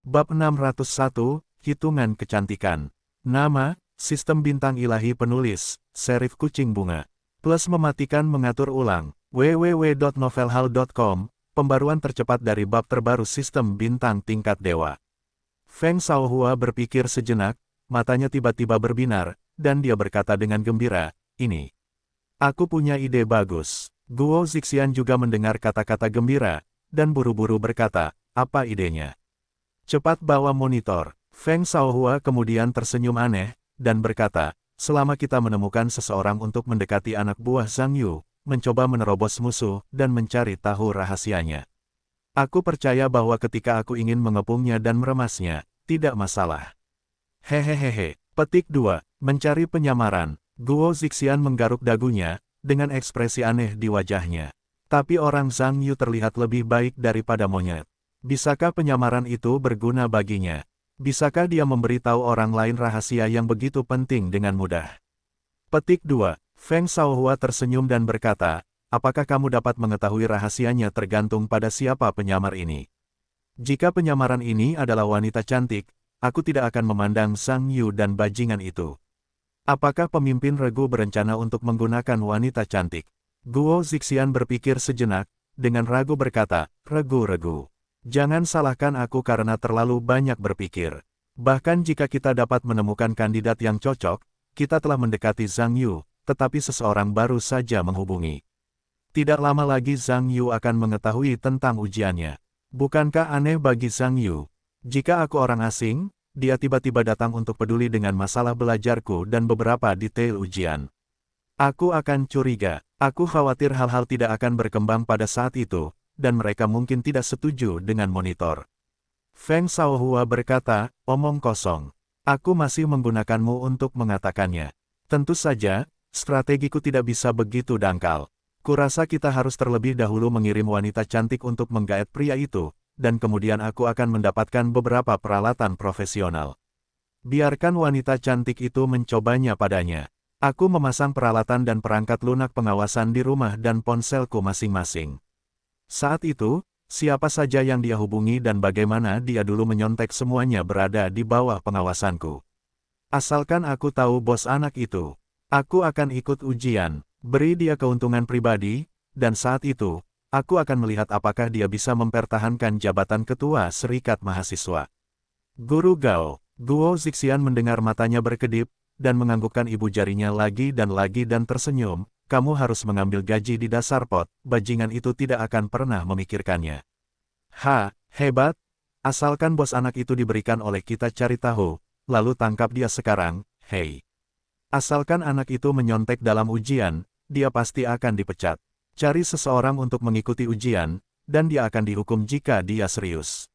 Bab 601, Hitungan Kecantikan. Nama, Sistem Bintang Ilahi Penulis, Serif Kucing Bunga. Plus mematikan mengatur ulang, www.novelhall.com, pembaruan tercepat dari bab terbaru Sistem Bintang Tingkat Dewa. Feng Shaohua berpikir sejenak, matanya tiba-tiba berbinar, dan dia berkata dengan gembira, ini. Aku punya ide bagus. Guo Zixian juga mendengar kata-kata gembira, dan buru-buru berkata, apa idenya? Cepat bawa monitor. Feng Shaohua kemudian tersenyum aneh, dan berkata, selama kita menemukan seseorang untuk mendekati anak buah Zhang Yu, mencoba menerobos musuh, dan mencari tahu rahasianya. Aku percaya bahwa ketika aku ingin mengepungnya dan meremasnya, tidak masalah. Hehehehe. Petik 2. Mencari penyamaran. Guo Zixian menggaruk dagunya, dengan ekspresi aneh di wajahnya. Tapi orang Zhang Yu terlihat lebih baik daripada monyet. Bisakah penyamaran itu berguna baginya? Bisakah dia memberitahu orang lain rahasia yang begitu penting dengan mudah? Petik 2. Feng Shaohua tersenyum dan berkata, apakah kamu dapat mengetahui rahasianya tergantung pada siapa penyamar ini? Jika penyamaran ini adalah wanita cantik, aku tidak akan memandang Zhang Yu dan bajingan itu. Apakah pemimpin regu berencana untuk menggunakan wanita cantik? Guo Zixian berpikir sejenak, dengan ragu berkata, regu-regu. Jangan salahkan aku karena terlalu banyak berpikir. Bahkan jika kita dapat menemukan kandidat yang cocok, kita telah mendekati Zhang Yu, tetapi seseorang baru saja menghubungi. Tidak lama lagi Zhang Yu akan mengetahui tentang ujiannya. Bukankah aneh bagi Zhang Yu? Jika aku orang asing, dia tiba-tiba datang untuk peduli dengan masalah belajarku dan beberapa detail ujian. Aku akan curiga. Aku khawatir hal-hal tidak akan berkembang pada saat itu, dan mereka mungkin tidak setuju dengan monitor. Feng Shaohua berkata, omong kosong. Aku masih menggunakanmu untuk mengatakannya. Tentu saja, strategiku tidak bisa begitu dangkal. Kurasa kita harus terlebih dahulu mengirim wanita cantik untuk menggaet pria itu, dan kemudian aku akan mendapatkan beberapa peralatan profesional. Biarkan wanita cantik itu mencobanya padanya. Aku memasang peralatan dan perangkat lunak pengawasan di rumah dan ponselku masing-masing. Saat itu, siapa saja yang dia hubungi dan bagaimana dia dulu menyontek semuanya berada di bawah pengawasanku. Asalkan aku tahu bos anak itu, aku akan ikut ujian, beri dia keuntungan pribadi, dan saat itu, aku akan melihat apakah dia bisa mempertahankan jabatan ketua serikat mahasiswa. Guru Gao, Guo Zixian mendengar matanya berkedip, dan menganggukkan ibu jarinya lagi dan tersenyum. Kamu harus mengambil gaji di dasar pot, bajingan itu tidak akan pernah memikirkannya. Hebat! Asalkan bos anak itu diberikan oleh kita cari tahu, lalu tangkap dia sekarang, hei. Asalkan anak itu menyontek dalam ujian, dia pasti akan dipecat. Cari seseorang untuk mengikuti ujian, dan dia akan dihukum jika dia serius.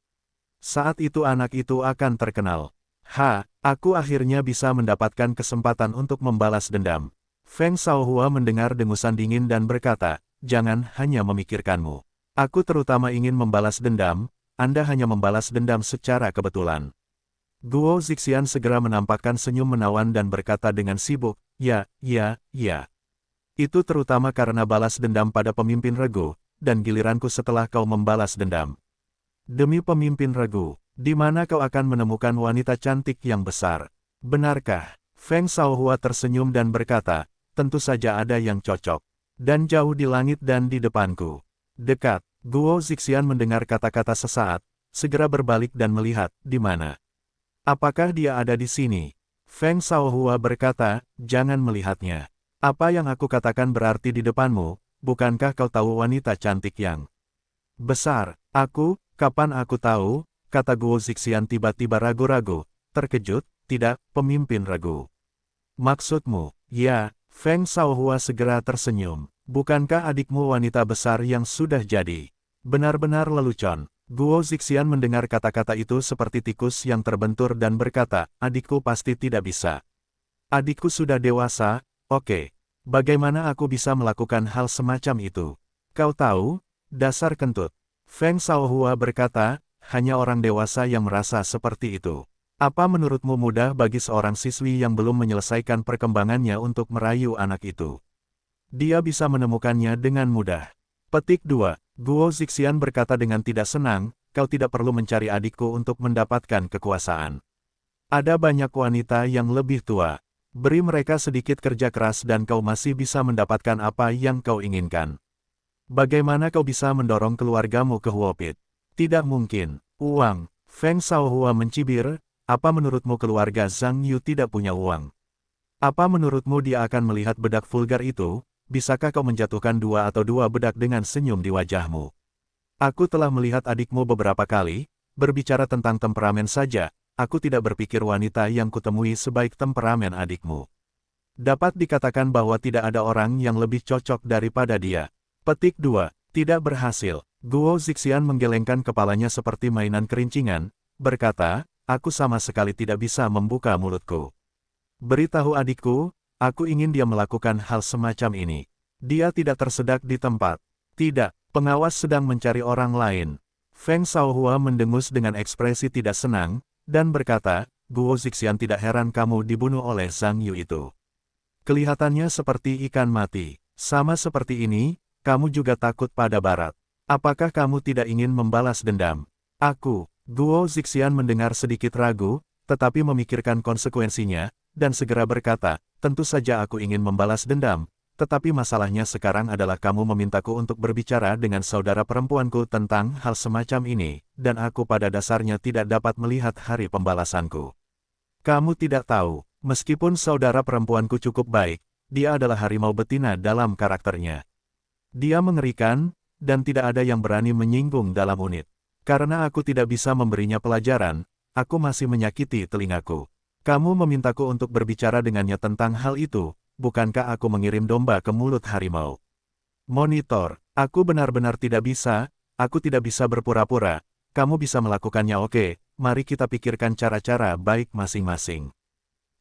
Saat itu anak itu akan terkenal. Aku akhirnya bisa mendapatkan kesempatan untuk membalas dendam. Feng Shaohua mendengar dengusan dingin dan berkata, jangan hanya memikirkanmu. Aku terutama ingin membalas dendam, Anda hanya membalas dendam secara kebetulan. Guo Zixian segera menampakkan senyum menawan dan berkata dengan sibuk, ya. Itu terutama karena balas dendam pada pemimpin regu, dan giliranku setelah kau membalas dendam. Demi pemimpin regu, di mana kau akan menemukan wanita cantik yang besar? Benarkah? Feng Shaohua tersenyum dan berkata, tentu saja ada yang cocok. Dan jauh di langit dan di depanku. Dekat. Guo Zixian mendengar kata-kata sesaat, segera berbalik dan melihat, di mana. Apakah dia ada di sini? Feng Shaohua berkata, jangan melihatnya. Apa yang aku katakan berarti di depanmu, bukankah kau tahu wanita cantik yang besar? Kapan aku tahu? Kata Guo Zixian tiba-tiba ragu-ragu, terkejut, tidak, pemimpin ragu. Maksudmu, ya. Feng Shaohua segera tersenyum. Bukankah adikmu wanita besar yang sudah jadi? Benar-benar lelucon. Guo Zixian mendengar kata-kata itu seperti tikus yang terbentur dan berkata, adikku pasti tidak bisa. Adikku sudah dewasa, oke. Bagaimana aku bisa melakukan hal semacam itu? Kau tahu, dasar kentut. Feng Shaohua berkata, hanya orang dewasa yang merasa seperti itu. Apa menurutmu mudah bagi seorang siswi yang belum menyelesaikan perkembangannya untuk merayu anak itu? Dia bisa menemukannya dengan mudah. Petik 2. Guo Zixian berkata dengan tidak senang, kau tidak perlu mencari adikku untuk mendapatkan kekuasaan. Ada banyak wanita yang lebih tua. Beri mereka sedikit kerja keras dan kau masih bisa mendapatkan apa yang kau inginkan. Bagaimana kau bisa mendorong keluargamu ke Huopit? Tidak mungkin. Uang. Feng Shaohua mencibir, apa menurutmu keluarga Zhang Yu tidak punya uang? Apa menurutmu dia akan melihat bedak vulgar itu? Bisakah kau menjatuhkan dua bedak dengan senyum di wajahmu? Aku telah melihat adikmu beberapa kali, berbicara tentang temperamen saja, aku tidak berpikir wanita yang kutemui sebaik temperamen adikmu. Dapat dikatakan bahwa tidak ada orang yang lebih cocok daripada dia. Petik 2. Tidak berhasil. Guo Zixian menggelengkan kepalanya seperti mainan kerincingan, berkata, aku sama sekali tidak bisa membuka mulutku. Beritahu adikku, aku ingin dia melakukan hal semacam ini. Dia tidak tersedak di tempat. Tidak, pengawas sedang mencari orang lain. Feng Shaohua mendengus dengan ekspresi tidak senang, dan berkata, Guo Zixian tidak heran kamu dibunuh oleh Zhang Yu itu. Kelihatannya seperti ikan mati. Sama seperti ini, kamu juga takut pada barat. Apakah kamu tidak ingin membalas dendam? Aku, Guo Zixian mendengar sedikit ragu, tetapi memikirkan konsekuensinya, dan segera berkata, tentu saja aku ingin membalas dendam, tetapi masalahnya sekarang adalah kamu memintaku untuk berbicara dengan saudara perempuanku tentang hal semacam ini, dan aku pada dasarnya tidak dapat melihat hari pembalasanku. Kamu tidak tahu, meskipun saudara perempuanku cukup baik, dia adalah harimau betina dalam karakternya. Dia mengerikan, dan tidak ada yang berani menyinggung dalam unit. Karena aku tidak bisa memberinya pelajaran, aku masih menyakiti telingaku. Kamu memintaku untuk berbicara dengannya tentang hal itu, bukankah aku mengirim domba ke mulut harimau? Monitor, aku benar-benar tidak bisa, aku tidak bisa berpura-pura, kamu bisa melakukannya oke, mari kita pikirkan cara-cara baik masing-masing.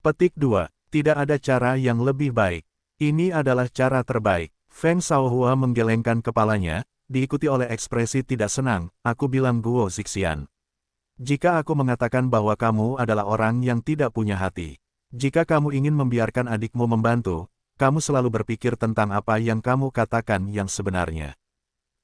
Petik 2, tidak ada cara yang lebih baik. Ini adalah cara terbaik. Feng Shaohua menggelengkan kepalanya, diikuti oleh ekspresi tidak senang, aku bilang Guo Zixian. Jika aku mengatakan bahwa kamu adalah orang yang tidak punya hati. Jika kamu ingin membiarkan adikmu membantu, kamu selalu berpikir tentang apa yang kamu katakan yang sebenarnya.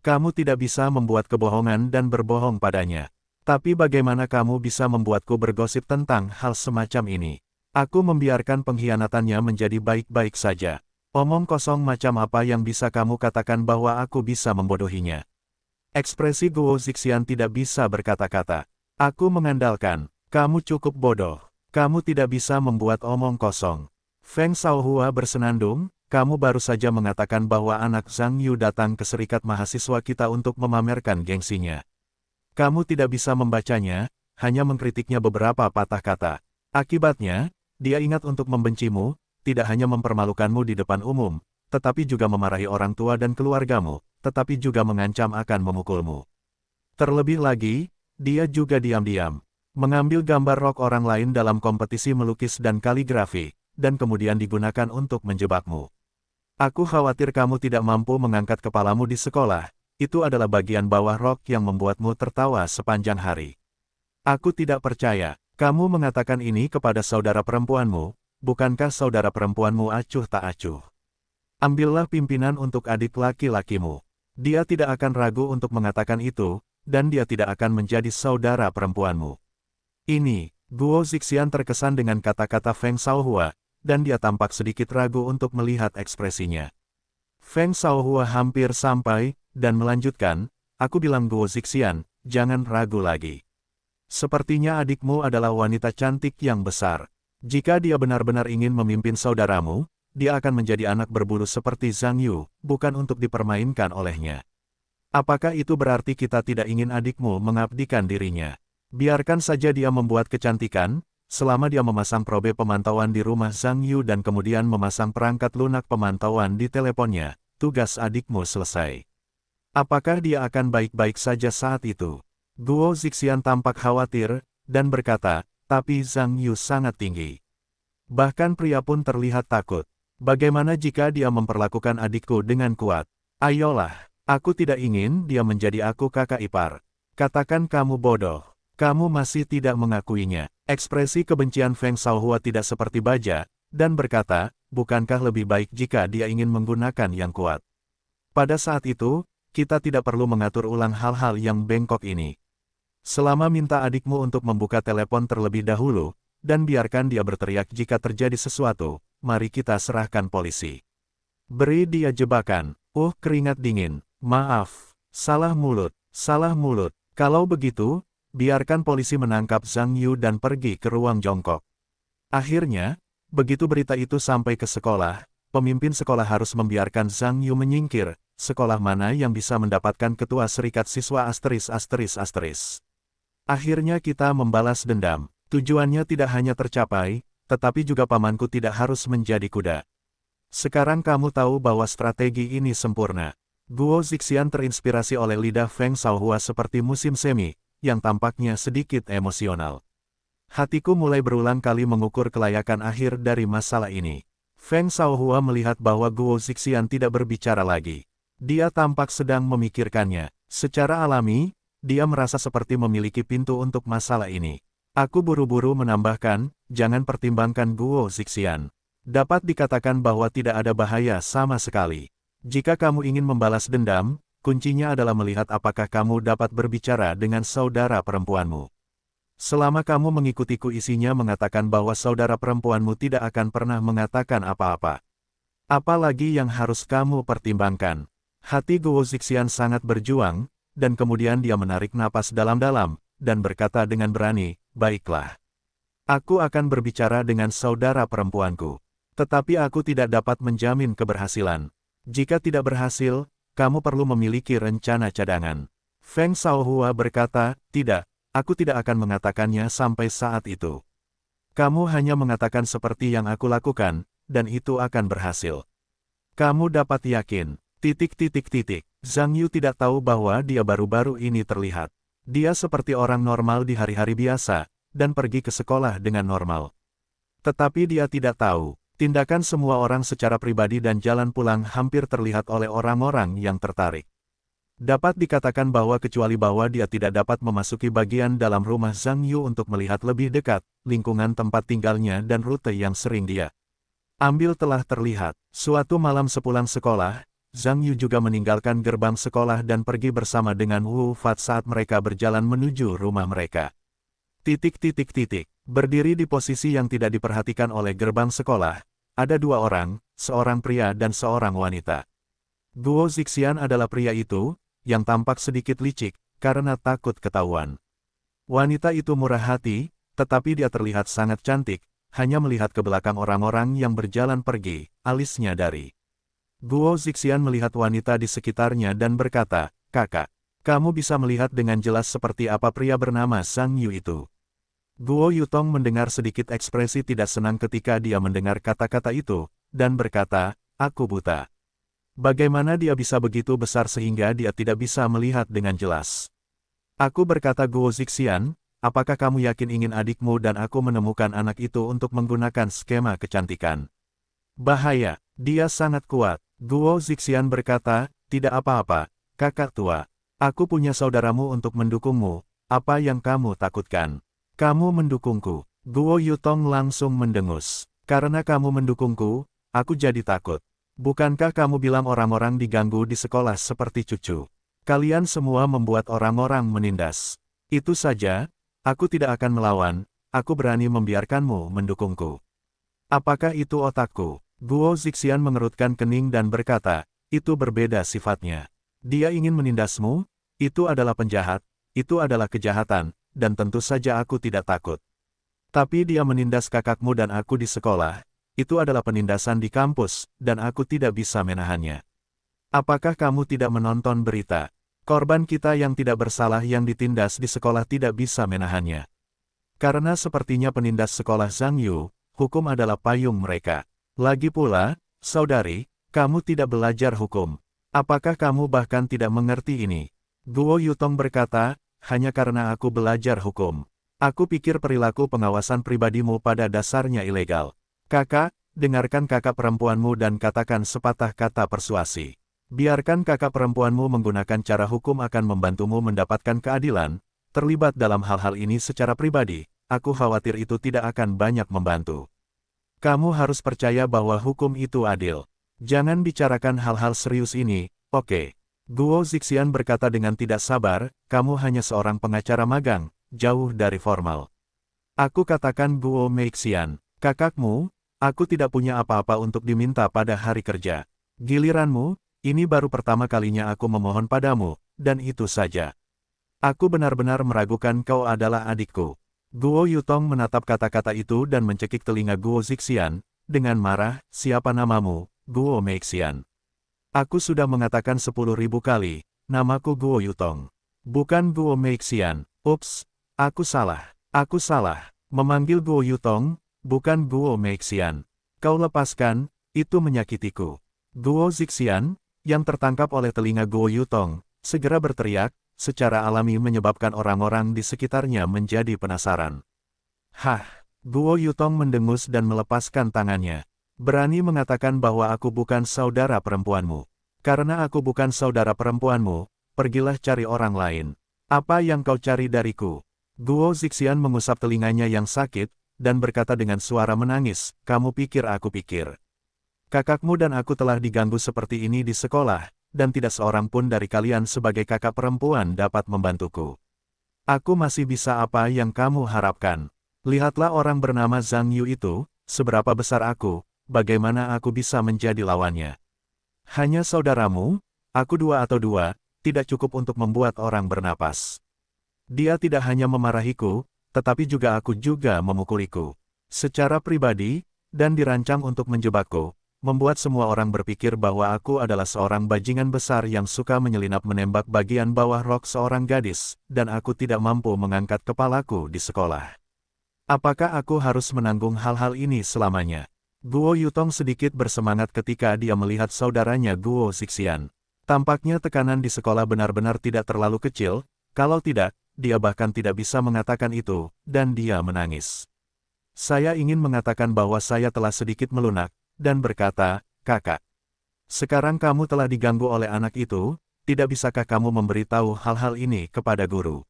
Kamu tidak bisa membuat kebohongan dan berbohong padanya. Tapi bagaimana kamu bisa membuatku bergosip tentang hal semacam ini? Aku membiarkan pengkhianatannya menjadi baik-baik saja. Omong kosong macam apa yang bisa kamu katakan bahwa aku bisa membodohinya? Ekspresi Guo Zixian tidak bisa berkata-kata. Aku mengandalkan, kamu cukup bodoh. Kamu tidak bisa membuat omong kosong. Feng Shaohua bersenandung, kamu baru saja mengatakan bahwa anak Zhang Yu datang ke serikat mahasiswa kita untuk memamerkan gengsinya. Kamu tidak bisa membacanya, hanya mengkritiknya beberapa patah kata. Akibatnya, dia ingat untuk membencimu, tidak hanya mempermalukanmu di depan umum, tetapi juga memarahi orang tua dan keluargamu, tetapi juga mengancam akan memukulmu. Terlebih lagi, dia juga diam-diam mengambil gambar rok orang lain dalam kompetisi melukis dan kaligrafi, dan kemudian digunakan untuk menjebakmu. Aku khawatir kamu tidak mampu mengangkat kepalamu di sekolah, itu adalah bagian bawah rok yang membuatmu tertawa sepanjang hari. Aku tidak percaya, kamu mengatakan ini kepada saudara perempuanmu, bukankah saudara perempuanmu acuh tak acuh? Ambillah pimpinan untuk adik laki-lakimu. Dia tidak akan ragu untuk mengatakan itu, dan dia tidak akan menjadi saudara perempuanmu. Ini, Guo Zixian terkesan dengan kata-kata Feng Shaohua, dan dia tampak sedikit ragu untuk melihat ekspresinya. Feng Shaohua hampir sampai, dan melanjutkan, aku bilang Guo Zixian, jangan ragu lagi. Sepertinya adikmu adalah wanita cantik yang besar. Jika dia benar-benar ingin memimpin saudaramu, dia akan menjadi anak berbulu seperti Zhang Yu, bukan untuk dipermainkan olehnya. Apakah itu berarti kita tidak ingin adikmu mengabdikan dirinya? Biarkan saja dia membuat kecantikan, selama dia memasang probe pemantauan di rumah Zhang Yu dan kemudian memasang perangkat lunak pemantauan di teleponnya, tugas adikmu selesai. Apakah dia akan baik-baik saja saat itu? Guo Zixian tampak khawatir, dan berkata, tapi Zhang Yu sangat tinggi. Bahkan pria pun terlihat takut. Bagaimana jika dia memperlakukan adikku dengan kuat? Ayolah, aku tidak ingin dia menjadi aku kakak ipar. Katakan kamu bodoh. Kamu masih tidak mengakuinya. Ekspresi kebencian Feng Shaohua tidak seperti baja, dan berkata, bukankah lebih baik jika dia ingin menggunakan yang kuat? Pada saat itu, kita tidak perlu mengatur ulang hal-hal yang bengkok ini. Selama minta adikmu untuk membuka telepon terlebih dahulu, dan biarkan dia berteriak jika terjadi sesuatu, mari kita serahkan polisi. Beri dia jebakan. Keringat dingin. Maaf. Salah mulut. Salah mulut. Kalau begitu, biarkan polisi menangkap Zhang Yu dan pergi ke ruang jongkok. Akhirnya, begitu berita itu sampai ke sekolah, pemimpin sekolah harus membiarkan Zhang Yu menyingkir. Sekolah mana yang bisa mendapatkan ketua serikat siswa *****. Akhirnya kita membalas dendam. Tujuannya tidak hanya tercapai, tetapi juga pamanku tidak harus menjadi kuda. Sekarang kamu tahu bahwa strategi ini sempurna. Guo Zixian terinspirasi oleh lidah Feng Shaohua seperti musim semi, yang tampaknya sedikit emosional. Hatiku mulai berulang kali mengukur kelayakan akhir dari masalah ini. Feng Shaohua melihat bahwa Guo Zixian tidak berbicara lagi. Dia tampak sedang memikirkannya. Secara alami, dia merasa seperti memiliki pintu untuk masalah ini. Aku buru-buru menambahkan, jangan pertimbangkan Guo Zixian. Dapat dikatakan bahwa tidak ada bahaya sama sekali. Jika kamu ingin membalas dendam, kuncinya adalah melihat apakah kamu dapat berbicara dengan saudara perempuanmu. Selama kamu mengikutiku isinya mengatakan bahwa saudara perempuanmu tidak akan pernah mengatakan apa-apa. Apalagi yang harus kamu pertimbangkan. Hati Guo Zixian sangat berjuang, dan kemudian dia menarik napas dalam-dalam, dan berkata dengan berani, baiklah. Aku akan berbicara dengan saudara perempuanku. Tetapi aku tidak dapat menjamin keberhasilan. Jika tidak berhasil, kamu perlu memiliki rencana cadangan. Feng Shaohua berkata, tidak, aku tidak akan mengatakannya sampai saat itu. Kamu hanya mengatakan seperti yang aku lakukan, dan itu akan berhasil. Kamu dapat yakin. Zhang Yu tidak tahu bahwa dia baru-baru ini terlihat. Dia seperti orang normal di hari-hari biasa, dan pergi ke sekolah dengan normal. Tetapi dia tidak tahu, tindakan semua orang secara pribadi dan jalan pulang hampir terlihat oleh orang-orang yang tertarik. Dapat dikatakan bahwa kecuali bahwa dia tidak dapat memasuki bagian dalam rumah Zhang Yu untuk melihat lebih dekat, lingkungan tempat tinggalnya dan rute yang sering dia ambil telah terlihat. Suatu malam sepulang sekolah, Zhang Yu juga meninggalkan gerbang sekolah dan pergi bersama dengan Wu Fat saat mereka berjalan menuju rumah mereka. Berdiri di posisi yang tidak diperhatikan oleh gerbang sekolah, ada dua orang, seorang pria dan seorang wanita. Guo Zixian adalah pria itu, yang tampak sedikit licik, karena takut ketahuan. Wanita itu murah hati, tetapi dia terlihat sangat cantik, hanya melihat ke belakang orang-orang yang berjalan pergi, alisnya dari. Guo Zixian melihat wanita di sekitarnya dan berkata, kakak, kamu bisa melihat dengan jelas seperti apa pria bernama Zhang Yu itu. Guo Yutong mendengar sedikit ekspresi tidak senang ketika dia mendengar kata-kata itu, dan berkata, aku buta. Bagaimana dia bisa begitu besar sehingga dia tidak bisa melihat dengan jelas? Aku berkata Guo Zixian, apakah kamu yakin ingin adikmu dan aku menemukan anak itu untuk menggunakan skema kecantikan? Bahaya, dia sangat kuat. Guo Zixian berkata, tidak apa-apa, kakak tua. Aku punya saudaramu untuk mendukungmu, apa yang kamu takutkan? Kamu mendukungku. Guo Yutong langsung mendengus. Karena kamu mendukungku, aku jadi takut. Bukankah kamu bilang orang-orang diganggu di sekolah seperti cucu? Kalian semua membuat orang-orang menindas. Itu saja, aku tidak akan melawan, aku berani membiarkanmu mendukungku. Apakah itu otakku? Guo Zixian mengerutkan kening dan berkata, itu berbeda sifatnya. Dia ingin menindasmu, itu adalah penjahat, itu adalah kejahatan, dan tentu saja aku tidak takut. Tapi dia menindas kakakmu dan aku di sekolah, itu adalah penindasan di kampus, dan aku tidak bisa menahannya. Apakah kamu tidak menonton berita? Korban kita yang tidak bersalah yang ditindas di sekolah tidak bisa menahannya. Karena sepertinya penindas sekolah Zhang Yu, hukum adalah payung mereka. Lagi pula, saudari, kamu tidak belajar hukum. Apakah kamu bahkan tidak mengerti ini? Guo Yutong berkata, hanya karena aku belajar hukum. Aku pikir perilaku pengawasan pribadimu pada dasarnya ilegal. Kakak, dengarkan kakak perempuanmu dan katakan sepatah kata persuasi. Biarkan kakak perempuanmu menggunakan cara hukum akan membantumu mendapatkan keadilan. Terlibat dalam hal-hal ini secara pribadi, aku khawatir itu tidak akan banyak membantu. Kamu harus percaya bahwa hukum itu adil. Jangan bicarakan hal-hal serius ini, oke? Guo Zixian berkata dengan tidak sabar, kamu hanya seorang pengacara magang, jauh dari formal. Aku katakan Guo Meixian, kakakmu, aku tidak punya apa-apa untuk diminta pada hari kerja. Giliranmu, ini baru pertama kalinya aku memohon padamu, dan itu saja. Aku benar-benar meragukan kau adalah adikku. Guo Yutong menatap kata-kata itu dan mencekik telinga Guo Zixian, dengan marah, siapa namamu, Guo Meixian? Aku sudah mengatakan 10.000 kali, namaku Guo Yutong. Bukan Guo Meixian. Ups, aku salah. Aku salah. Memanggil Guo Yutong, bukan Guo Meixian. Kau lepaskan, itu menyakitiku. Guo Zixian, yang tertangkap oleh telinga Guo Yutong, segera berteriak, secara alami menyebabkan orang-orang di sekitarnya menjadi penasaran. Hah, Guo Yutong mendengus dan melepaskan tangannya. Berani mengatakan bahwa aku bukan saudara perempuanmu. Karena aku bukan saudara perempuanmu, pergilah cari orang lain. Apa yang kau cari dariku? Guo Zixian mengusap telinganya yang sakit, dan berkata dengan suara menangis, kamu pikir aku pikir. Kakakmu dan aku telah diganggu seperti ini di sekolah, dan tidak seorang pun dari kalian sebagai kakak perempuan dapat membantuku. Aku masih bisa apa yang kamu harapkan. Lihatlah orang bernama Zhang Yu itu, seberapa besar aku, bagaimana aku bisa menjadi lawannya. Hanya saudaramu, aku dua atau dua, tidak cukup untuk membuat orang bernapas. Dia tidak hanya memarahiku, tetapi juga aku juga memukuliku. Secara pribadi, dan dirancang untuk menjebakku. Membuat semua orang berpikir bahwa aku adalah seorang bajingan besar yang suka menyelinap menembak bagian bawah rok seorang gadis, dan aku tidak mampu mengangkat kepalaku di sekolah. Apakah aku harus menanggung hal-hal ini selamanya? Guo Yutong sedikit bersemangat ketika dia melihat saudaranya Guo Zixian. Tampaknya tekanan di sekolah benar-benar tidak terlalu kecil, kalau tidak, dia bahkan tidak bisa mengatakan itu, dan dia menangis. Saya ingin mengatakan bahwa saya telah sedikit melunak, dan berkata, kakak. Sekarang kamu telah diganggu oleh anak itu, tidak bisakah kamu memberitahu hal-hal ini kepada guru?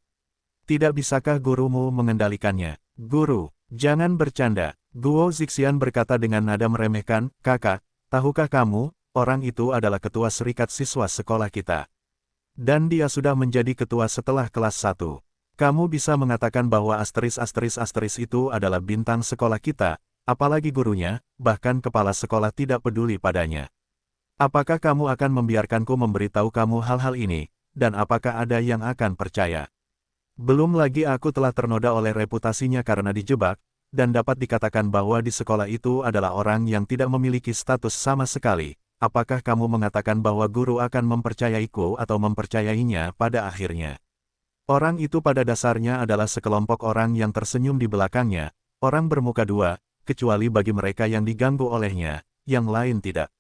Tidak bisakah gurumu mengendalikannya? Guru, jangan bercanda. Guo Zixian berkata dengan nada meremehkan, kakak, tahukah kamu, orang itu adalah ketua serikat siswa sekolah kita. Dan dia sudah menjadi ketua setelah kelas 1. Kamu bisa mengatakan bahwa asteris itu adalah bintang sekolah kita, apalagi gurunya, bahkan kepala sekolah tidak peduli padanya. Apakah kamu akan membiarkanku memberitahu kamu hal-hal ini, dan apakah ada yang akan percaya? Belum lagi aku telah ternoda oleh reputasinya karena dijebak, dan dapat dikatakan bahwa di sekolah itu adalah orang yang tidak memiliki status sama sekali. Apakah kamu mengatakan bahwa guru akan mempercayaiku atau mempercayainya pada akhirnya? Orang itu pada dasarnya adalah sekelompok orang yang tersenyum di belakangnya, orang bermuka dua, kecuali bagi mereka yang diganggu olehnya, yang lain tidak.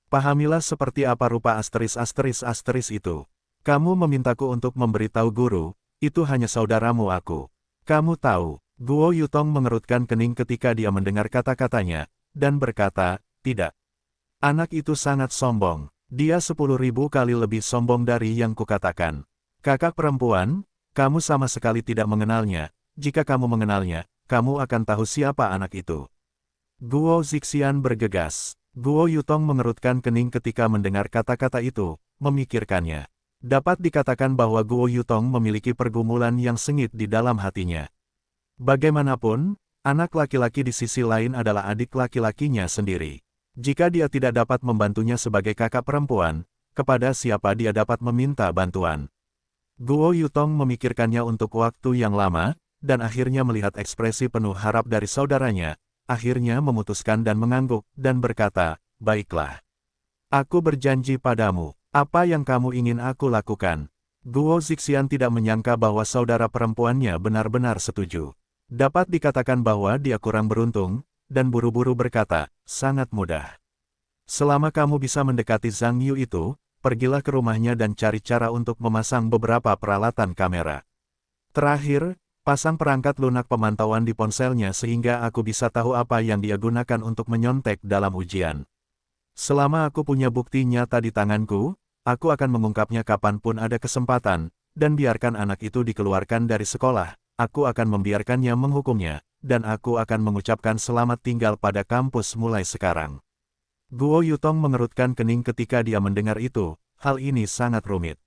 Pahamilah seperti apa rupa asteris itu. Kamu memintaku untuk memberitahu guru, itu hanya saudaramu aku. Kamu tahu, Guo Yutong mengerutkan kening ketika dia mendengar kata-katanya, dan berkata, tidak. Anak itu sangat sombong, dia 10.000 kali lebih sombong dari yang kukatakan. Kakak perempuan, kamu sama sekali tidak mengenalnya, jika kamu mengenalnya, kamu akan tahu siapa anak itu. Guo Zixian bergegas. Guo Yutong mengerutkan kening ketika mendengar kata-kata itu, memikirkannya. Dapat dikatakan bahwa Guo Yutong memiliki pergumulan yang sengit di dalam hatinya. Bagaimanapun, anak laki-laki di sisi lain adalah adik laki-lakinya sendiri. Jika dia tidak dapat membantunya sebagai kakak perempuan, kepada siapa dia dapat meminta bantuan? Guo Yutong memikirkannya untuk waktu yang lama, dan akhirnya melihat ekspresi penuh harap dari saudaranya, akhirnya memutuskan dan mengangguk, dan berkata, baiklah. Aku berjanji padamu, apa yang kamu ingin aku lakukan? Guo Zixian tidak menyangka bahwa saudara perempuannya benar-benar setuju. Dapat dikatakan bahwa dia kurang beruntung, dan buru-buru berkata, sangat mudah. Selama kamu bisa mendekati Zhang Yu itu, pergilah ke rumahnya dan cari cara untuk memasang beberapa peralatan kamera. Terakhir, pasang perangkat lunak pemantauan di ponselnya sehingga aku bisa tahu apa yang dia gunakan untuk menyontek dalam ujian. Selama aku punya bukti nyata di tanganku, aku akan mengungkapnya kapanpun ada kesempatan, dan biarkan anak itu dikeluarkan dari sekolah, aku akan membiarkannya menghukumnya, dan aku akan mengucapkan selamat tinggal pada kampus mulai sekarang. Guo Yutong mengerutkan kening ketika dia mendengar itu, hal ini sangat rumit.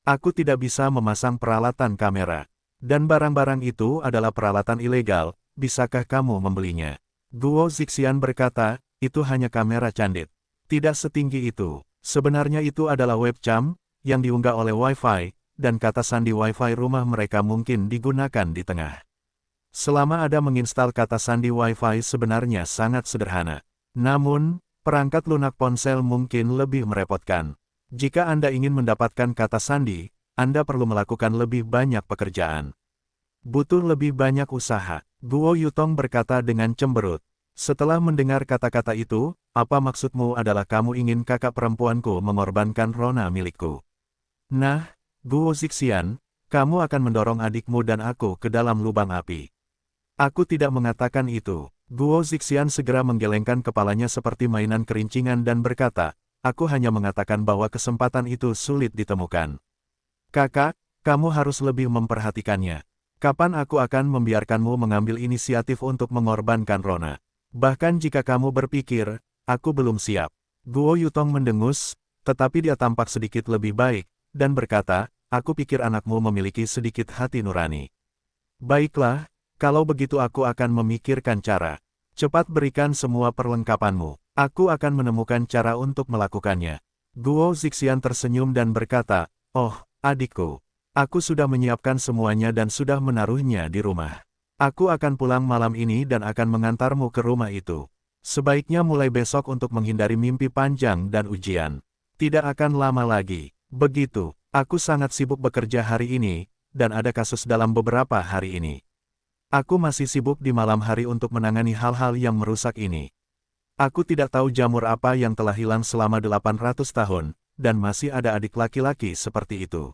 Aku tidak bisa memasang peralatan kamera. Dan barang-barang itu adalah peralatan ilegal, bisakah kamu membelinya? Guo Zixian berkata, itu hanya kamera candid. Tidak setinggi itu. Sebenarnya itu adalah webcam, yang diunggah oleh Wi-Fi, dan kata sandi Wi-Fi rumah mereka mungkin digunakan di tengah. Selama Anda menginstal kata sandi Wi-Fi sebenarnya sangat sederhana. Namun, perangkat lunak ponsel mungkin lebih merepotkan. Jika Anda ingin mendapatkan kata sandi, Anda perlu melakukan lebih banyak pekerjaan. Butuh lebih banyak usaha. Guo Yutong berkata dengan cemberut. Setelah mendengar kata-kata itu, apa maksudmu adalah kamu ingin kakak perempuanku mengorbankan Rona milikku? Nah, Guo Zixian, kamu akan mendorong adikmu dan aku ke dalam lubang api. Aku tidak mengatakan itu. Guo Zixian segera menggelengkan kepalanya seperti mainan kerincingan dan berkata, aku hanya mengatakan bahwa kesempatan itu sulit ditemukan. Kakak, kamu harus lebih memperhatikannya. Kapan aku akan membiarkanmu mengambil inisiatif untuk mengorbankan Rona? Bahkan jika kamu berpikir, aku belum siap. Guo Yutong mendengus, tetapi dia tampak sedikit lebih baik, dan berkata, aku pikir anakmu memiliki sedikit hati nurani. Baiklah, kalau begitu aku akan memikirkan cara. Cepat berikan semua perlengkapanmu. Aku akan menemukan cara untuk melakukannya. Guo Zixian tersenyum dan berkata, oh, adikku. Aku sudah menyiapkan semuanya dan sudah menaruhnya di rumah. Aku akan pulang malam ini dan akan mengantarmu ke rumah itu. Sebaiknya mulai besok untuk menghindari mimpi panjang dan ujian. Tidak akan lama lagi. Begitu, aku sangat sibuk bekerja hari ini, dan ada kasus dalam beberapa hari ini. Aku masih sibuk di malam hari untuk menangani hal-hal yang merusak ini. Aku tidak tahu jamur apa yang telah hilang selama 800 tahun, dan masih ada adik laki-laki seperti itu.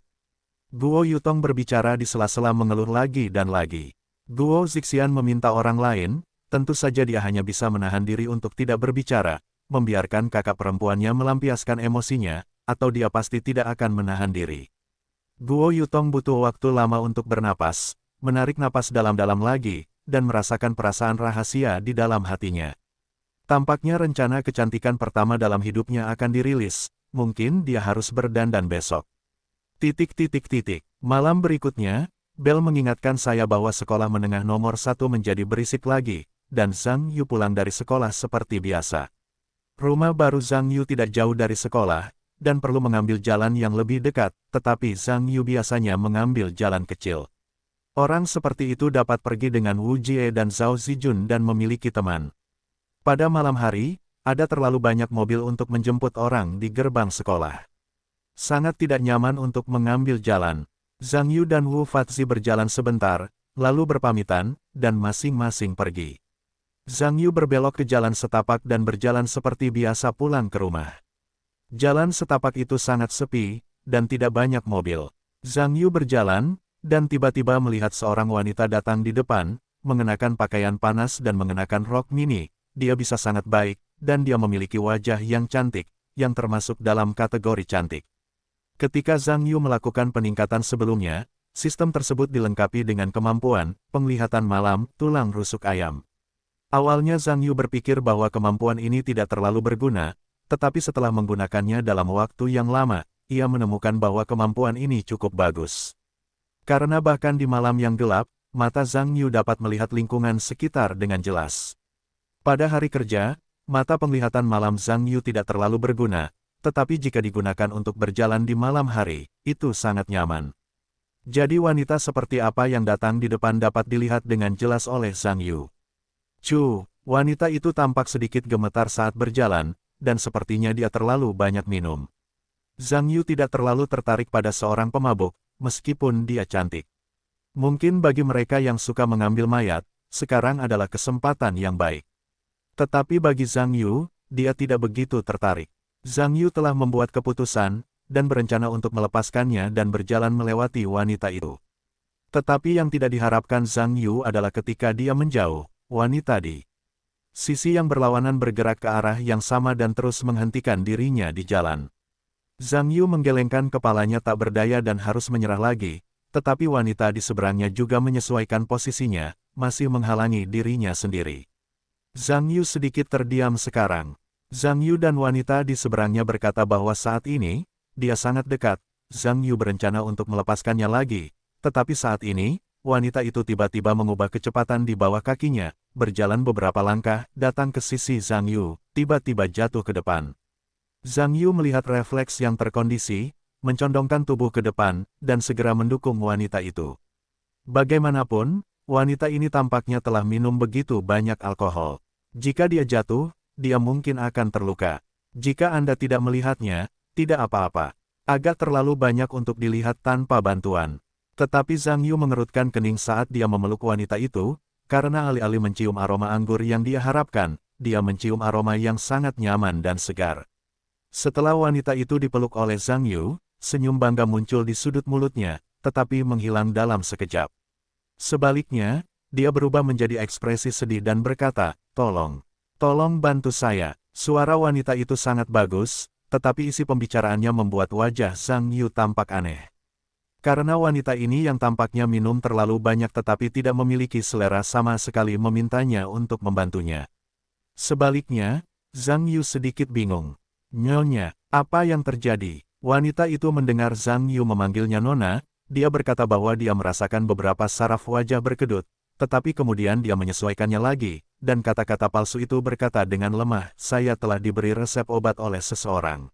Guo Yutong berbicara di sela-sela mengeluh lagi dan lagi. Guo Zixian meminta orang lain, tentu saja dia hanya bisa menahan diri untuk tidak berbicara, membiarkan kakak perempuannya melampiaskan emosinya, atau dia pasti tidak akan menahan diri. Guo Yutong butuh waktu lama untuk bernapas, menarik napas dalam-dalam lagi, dan merasakan perasaan rahasia di dalam hatinya. Tampaknya rencana kecantikan pertama dalam hidupnya akan dirilis, mungkin dia harus berdandan besok. Malam berikutnya, Bel mengingatkan saya bahwa sekolah menengah nomor 1 menjadi berisik lagi, dan Zhang Yu pulang dari sekolah seperti biasa. Rumah baru Zhang Yu tidak jauh dari sekolah, dan perlu mengambil jalan yang lebih dekat, tetapi Zhang Yu biasanya mengambil jalan kecil. Orang seperti itu dapat pergi dengan Wu Jie dan Zhao Zijun dan memiliki teman. Pada malam hari, ada terlalu banyak mobil untuk menjemput orang di gerbang sekolah. Sangat tidak nyaman untuk mengambil jalan. Zhang Yu dan Wu Fatzi berjalan sebentar, lalu berpamitan, dan masing-masing pergi. Zhang Yu berbelok ke jalan setapak dan berjalan seperti biasa pulang ke rumah. Jalan setapak itu sangat sepi, dan tidak banyak mobil. Zhang Yu berjalan, dan tiba-tiba melihat seorang wanita datang di depan, mengenakan pakaian panas dan mengenakan rok mini. Dia bisa sangat baik, dan dia memiliki wajah yang cantik, yang termasuk dalam kategori cantik. Ketika Zhang Yu melakukan peningkatan sebelumnya, sistem tersebut dilengkapi dengan kemampuan penglihatan malam, tulang rusuk ayam. Awalnya Zhang Yu berpikir bahwa kemampuan ini tidak terlalu berguna, tetapi setelah menggunakannya dalam waktu yang lama, ia menemukan bahwa kemampuan ini cukup bagus. Karena bahkan di malam yang gelap, mata Zhang Yu dapat melihat lingkungan sekitar dengan jelas. Pada hari kerja, mata penglihatan malam Zhang Yu tidak terlalu berguna, tetapi jika digunakan untuk berjalan di malam hari, itu sangat nyaman. Jadi wanita seperti apa yang datang di depan dapat dilihat dengan jelas oleh Zhang Yu. Wanita itu tampak sedikit gemetar saat berjalan, dan sepertinya dia terlalu banyak minum. Zhang Yu tidak terlalu tertarik pada seorang pemabuk, meskipun dia cantik. Mungkin bagi mereka yang suka mengambil mayat, sekarang adalah kesempatan yang baik. Tetapi bagi Zhang Yu, dia tidak begitu tertarik. Zhang Yu telah membuat keputusan, dan berencana untuk melepaskannya dan berjalan melewati wanita itu. Tetapi yang tidak diharapkan Zhang Yu adalah ketika dia menjauh, wanita di sisi yang berlawanan bergerak ke arah yang sama dan terus menghentikan dirinya di jalan. Zhang Yu menggelengkan kepalanya tak berdaya dan harus menyerah lagi, tetapi wanita di seberangnya juga menyesuaikan posisinya, masih menghalangi dirinya sendiri. Zhang Yu sedikit terdiam sekarang. Zhang Yu dan wanita di seberangnya berkata bahwa saat ini, dia sangat dekat. Zhang Yu berencana untuk melepaskannya lagi, tetapi saat ini, wanita itu tiba-tiba mengubah kecepatan di bawah kakinya, berjalan beberapa langkah, datang ke sisi Zhang Yu, tiba-tiba jatuh ke depan. Zhang Yu melihat refleks yang terkondisi, mencondongkan tubuh ke depan, dan segera mendukung wanita itu. Bagaimanapun, wanita ini tampaknya telah minum begitu banyak alkohol. Jika dia jatuh, dia mungkin akan terluka. Jika Anda tidak melihatnya, tidak apa-apa. Agak terlalu banyak untuk dilihat tanpa bantuan. Tetapi Zhang Yu mengerutkan kening saat dia memeluk wanita itu, karena alih-alih mencium aroma anggur yang dia harapkan, dia mencium aroma yang sangat nyaman dan segar. Setelah wanita itu dipeluk oleh Zhang Yu, senyum bangga muncul di sudut mulutnya, tetapi menghilang dalam sekejap. Sebaliknya, dia berubah menjadi ekspresi sedih dan berkata, "Tolong bantu saya." Suara wanita itu sangat bagus, tetapi isi pembicaraannya membuat wajah Zhang Yu tampak aneh. Karena wanita ini yang tampaknya minum terlalu banyak tetapi tidak memiliki selera sama sekali memintanya untuk membantunya. Sebaliknya, Zhang Yu sedikit bingung. "Nyonya, apa yang terjadi?" Wanita itu mendengar Zhang Yu memanggilnya Nona, dia berkata bahwa dia merasakan beberapa saraf wajah berkedut, tetapi kemudian dia menyesuaikannya lagi, dan kata-kata palsu itu berkata dengan lemah, "Saya telah diberi resep obat oleh seseorang.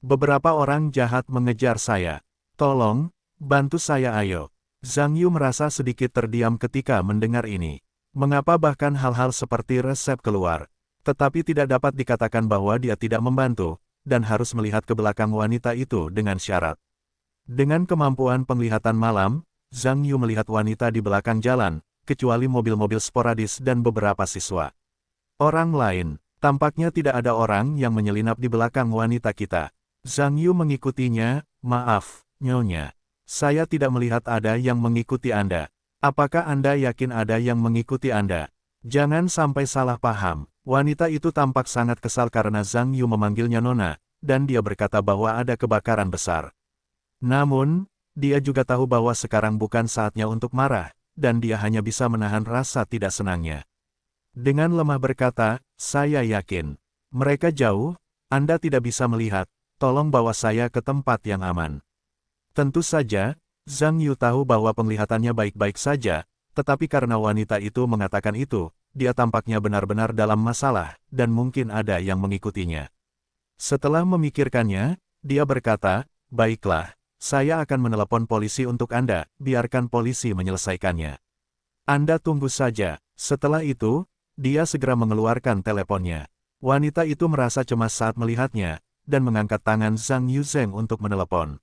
Beberapa orang jahat mengejar saya. Tolong, bantu saya ayo." Zhang Yu merasa sedikit terdiam ketika mendengar ini. Mengapa bahkan hal-hal seperti resep keluar? Tetapi tidak dapat dikatakan bahwa dia tidak membantu, dan harus melihat ke belakang wanita itu dengan syarat. Dengan kemampuan penglihatan malam, Zhang Yu melihat wanita di belakang jalan, kecuali mobil-mobil sporadis dan beberapa siswa. Orang lain, tampaknya tidak ada orang yang menyelinap di belakang wanita kita. Zhang Yu mengikutinya. "Maaf, Nyonya. Saya tidak melihat ada yang mengikuti Anda. Apakah Anda yakin ada yang mengikuti Anda? Jangan sampai salah paham." Wanita itu tampak sangat kesal karena Zhang Yu memanggilnya Nona, dan dia berkata bahwa ada kebakaran besar. Namun, dia juga tahu bahwa sekarang bukan saatnya untuk marah, dan dia hanya bisa menahan rasa tidak senangnya. Dengan lemah berkata, "Saya yakin. Mereka jauh, Anda tidak bisa melihat. Tolong bawa saya ke tempat yang aman." Tentu saja, Zhang Yu tahu bahwa penglihatannya baik-baik saja, tetapi karena wanita itu mengatakan itu, dia tampaknya benar-benar dalam masalah, dan mungkin ada yang mengikutinya. Setelah memikirkannya, dia berkata, "Baiklah, saya akan menelepon polisi untuk Anda, biarkan polisi menyelesaikannya. Anda tunggu saja." Setelah itu, dia segera mengeluarkan teleponnya. Wanita itu merasa cemas saat melihatnya, dan mengangkat tangan Zhang Yuzheng untuk menelepon.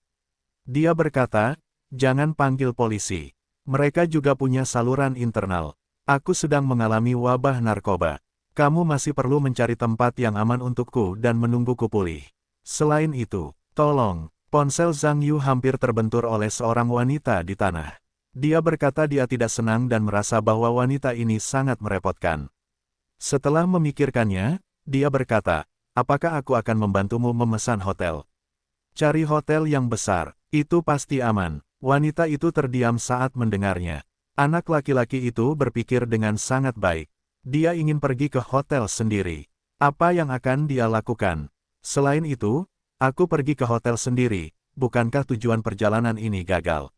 Dia berkata, "Jangan panggil polisi. Mereka juga punya saluran internal. Aku sedang mengalami wabah narkoba. Kamu masih perlu mencari tempat yang aman untukku dan menungguku pulih. Selain itu, tolong." Ponsel Zhang Yu hampir terbentur oleh seorang wanita di tanah. Dia berkata dia tidak senang dan merasa bahwa wanita ini sangat merepotkan. Setelah memikirkannya, dia berkata, "Apakah aku akan membantumu memesan hotel? Cari hotel yang besar, itu pasti aman." Wanita itu terdiam saat mendengarnya. Anak laki-laki itu berpikir dengan sangat baik. Dia ingin pergi ke hotel sendiri. Apa yang akan dia lakukan? Selain itu, "Aku pergi ke hotel sendiri, bukankah tujuan perjalanan ini gagal?"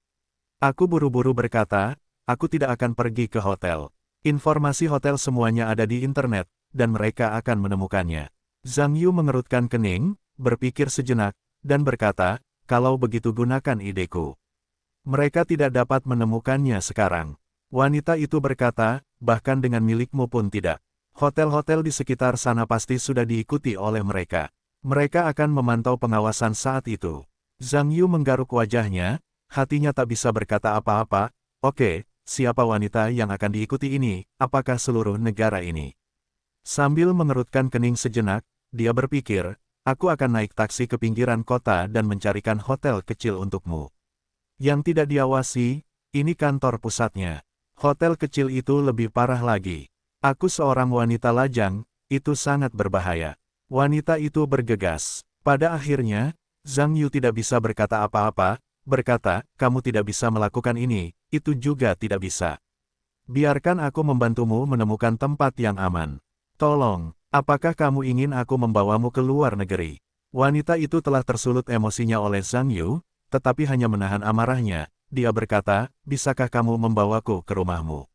Aku buru-buru berkata, "Aku tidak akan pergi ke hotel. Informasi hotel semuanya ada di internet, dan mereka akan menemukannya." Zhang Yu mengerutkan kening, berpikir sejenak, dan berkata, "Kalau begitu gunakan ideku. Mereka tidak dapat menemukannya sekarang." Wanita itu berkata, "Bahkan dengan milikmu pun tidak. Hotel-hotel di sekitar sana pasti sudah diikuti oleh mereka. Mereka akan memantau pengawasan saat itu." Zhang Yu menggaruk wajahnya, hatinya tak bisa berkata apa-apa. "Oke, siapa wanita yang akan diikuti ini? Apakah seluruh negara ini?" Sambil mengerutkan kening sejenak, dia berpikir, "Aku akan naik taksi ke pinggiran kota dan mencarikan hotel kecil untukmu. Yang tidak diawasi, ini kantor pusatnya. Hotel kecil itu lebih parah lagi. Aku seorang wanita lajang, itu sangat berbahaya." Wanita itu bergegas. Pada akhirnya, Zhang Yu tidak bisa berkata apa-apa, berkata, "Kamu tidak bisa melakukan ini, itu juga tidak bisa. Biarkan aku membantumu menemukan tempat yang aman. Tolong, apakah kamu ingin aku membawamu ke luar negeri?" Wanita itu telah tersulut emosinya oleh Zhang Yu, tetapi hanya menahan amarahnya. Dia berkata, bisakah kamu membawaku ke rumahmu?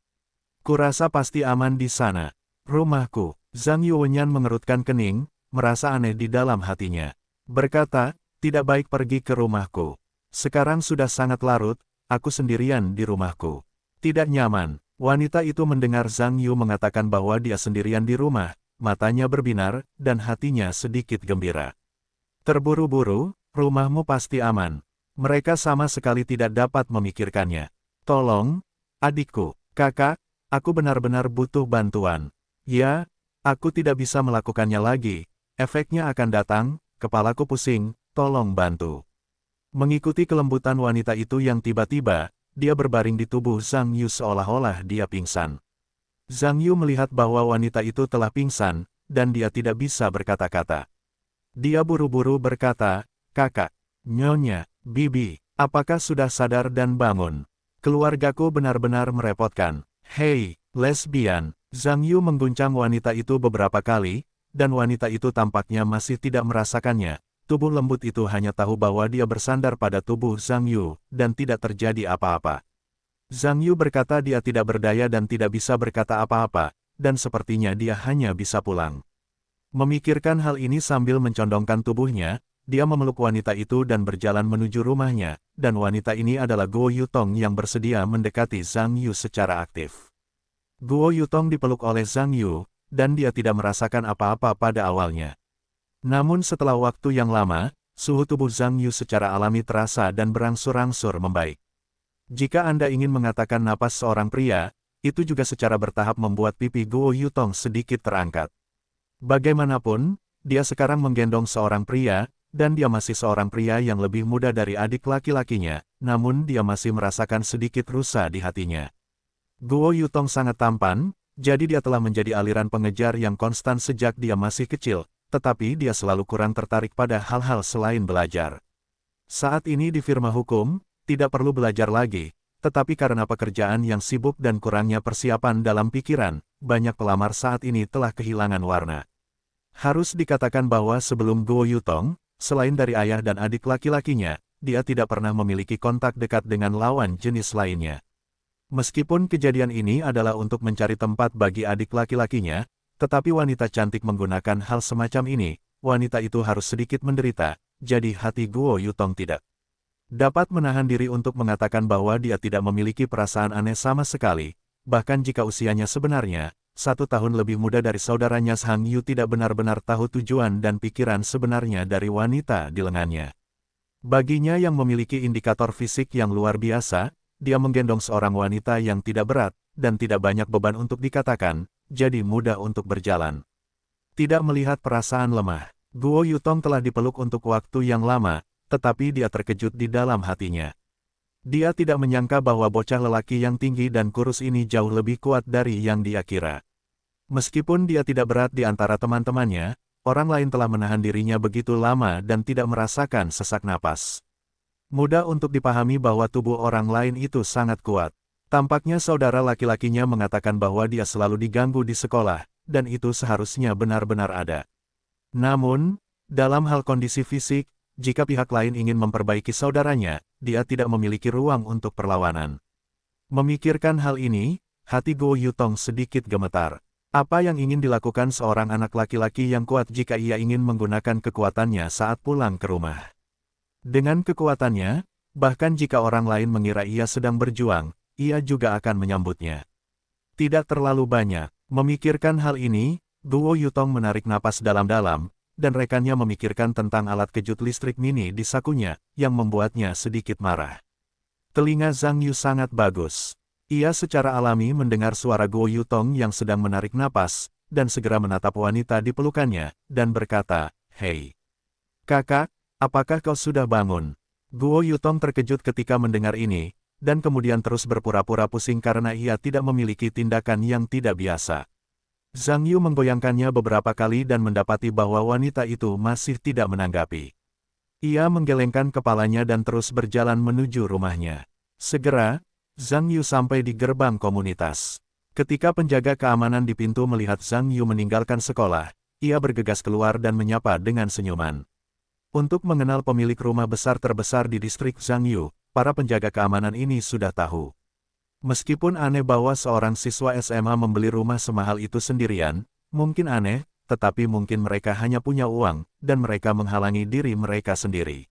Kurasa pasti aman di sana. Rumahku. Zhang Yu Wenyan mengerutkan kening, merasa aneh di dalam hatinya. Berkata, tidak baik pergi ke rumahku. Sekarang sudah sangat larut, aku sendirian di rumahku. Tidak nyaman. Wanita itu mendengar Zhang Yu mengatakan bahwa dia sendirian di rumah, matanya berbinar, dan hatinya sedikit gembira. Terburu-buru, rumahmu pasti aman. Mereka sama sekali tidak dapat memikirkannya. Tolong, adikku, kakak, aku benar-benar butuh bantuan. Ya, aku tidak bisa melakukannya lagi. Efeknya akan datang, kepalaku pusing, tolong bantu. Mengikuti kelembutan wanita itu yang tiba-tiba, dia berbaring di tubuh Zhang Yu seolah-olah dia pingsan. Zhang Yu melihat bahwa wanita itu telah pingsan, dan dia tidak bisa berkata-kata. Dia buru-buru berkata, kakak, nyonya, bibi, apakah sudah sadar dan bangun? Keluargaku benar-benar merepotkan. Hei, lesbian. Zhang Yu mengguncang wanita itu beberapa kali, dan wanita itu tampaknya masih tidak merasakannya. Tubuh lembut itu hanya tahu bahwa dia bersandar pada tubuh Zhang Yu, dan tidak terjadi apa-apa. Zhang Yu berkata dia tidak berdaya dan tidak bisa berkata apa-apa, dan sepertinya dia hanya bisa pulang. Memikirkan hal ini sambil mencondongkan tubuhnya, dia memeluk wanita itu dan berjalan menuju rumahnya, dan wanita ini adalah Guo Yutong yang bersedia mendekati Zhang Yu secara aktif. Guo Yutong dipeluk oleh Zhang Yu, dan dia tidak merasakan apa-apa pada awalnya. Namun setelah waktu yang lama, suhu tubuh Zhang Yu secara alami terasa dan berangsur-angsur membaik. Jika Anda ingin mengatakan napas seorang pria, itu juga secara bertahap membuat pipi Guo Yutong sedikit terangkat. Bagaimanapun, dia sekarang menggendong seorang pria, dan dia masih seorang pria yang lebih muda dari adik laki-lakinya, namun dia masih merasakan sedikit rusa di hatinya. Guo Yutong sangat tampan, jadi dia telah menjadi aliran pengejar yang konstan sejak dia masih kecil, tetapi dia selalu kurang tertarik pada hal-hal selain belajar. Saat ini di firma hukum, tidak perlu belajar lagi, tetapi karena pekerjaan yang sibuk dan kurangnya persiapan dalam pikiran, banyak pelamar saat ini telah kehilangan warna. Harus dikatakan bahwa sebelum Guo Yutong, selain dari ayah dan adik laki-lakinya, dia tidak pernah memiliki kontak dekat dengan lawan jenis lainnya. Meskipun kejadian ini adalah untuk mencari tempat bagi adik laki-lakinya, tetapi wanita cantik menggunakan hal semacam ini, wanita itu harus sedikit menderita, jadi hati Guo Yutong tidak dapat menahan diri untuk mengatakan bahwa dia tidak memiliki perasaan aneh sama sekali, bahkan jika usianya sebenarnya 1 tahun lebih muda dari saudaranya. Zhang Yu tidak benar-benar tahu tujuan dan pikiran sebenarnya dari wanita di lengannya. Baginya yang memiliki indikator fisik yang luar biasa, dia menggendong seorang wanita yang tidak berat, dan tidak banyak beban untuk dikatakan, jadi mudah untuk berjalan. Tidak melihat perasaan lemah, Guo Yutong telah dipeluk untuk waktu yang lama, tetapi dia terkejut di dalam hatinya. Dia tidak menyangka bahwa bocah lelaki yang tinggi dan kurus ini jauh lebih kuat dari yang dia kira. Meskipun dia tidak berat di antara teman-temannya, orang lain telah menahan dirinya begitu lama dan tidak merasakan sesak napas. Mudah untuk dipahami bahwa tubuh orang lain itu sangat kuat. Tampaknya saudara laki-lakinya mengatakan bahwa dia selalu diganggu di sekolah, dan itu seharusnya benar-benar ada. Namun, dalam hal kondisi fisik, jika pihak lain ingin memperbaiki saudaranya, dia tidak memiliki ruang untuk perlawanan. Memikirkan hal ini, hati Guo Yutong sedikit gemetar. Apa yang ingin dilakukan seorang anak laki-laki yang kuat jika ia ingin menggunakan kekuatannya saat pulang ke rumah? Dengan kekuatannya, bahkan jika orang lain mengira ia sedang berjuang, ia juga akan menyambutnya. Tidak terlalu banyak memikirkan hal ini, Guo Yutong menarik napas dalam-dalam, dan rekannya memikirkan tentang alat kejut listrik mini di sakunya, yang membuatnya sedikit marah. Telinga Zhang Yu sangat bagus. Ia secara alami mendengar suara Guo Yutong yang sedang menarik napas, dan segera menatap wanita di pelukannya, dan berkata, "Hei, kakak, apakah kau sudah bangun?" Guo Yutong terkejut ketika mendengar ini, dan kemudian terus berpura-pura pusing karena ia tidak memiliki tindakan yang tidak biasa. Zhang Yu menggoyangkannya beberapa kali dan mendapati bahwa wanita itu masih tidak menanggapi. Ia menggelengkan kepalanya dan terus berjalan menuju rumahnya. Segera, Zhang Yu sampai di gerbang komunitas. Ketika penjaga keamanan di pintu melihat Zhang Yu meninggalkan sekolah, ia bergegas keluar dan menyapa dengan senyuman. Untuk mengenal pemilik rumah besar terbesar di distrik Zhangyu, para penjaga keamanan ini sudah tahu. Meskipun aneh bahwa seorang siswa SMA membeli rumah semahal itu sendirian, mungkin aneh, tetapi mungkin mereka hanya punya uang, dan mereka menghalangi diri mereka sendiri.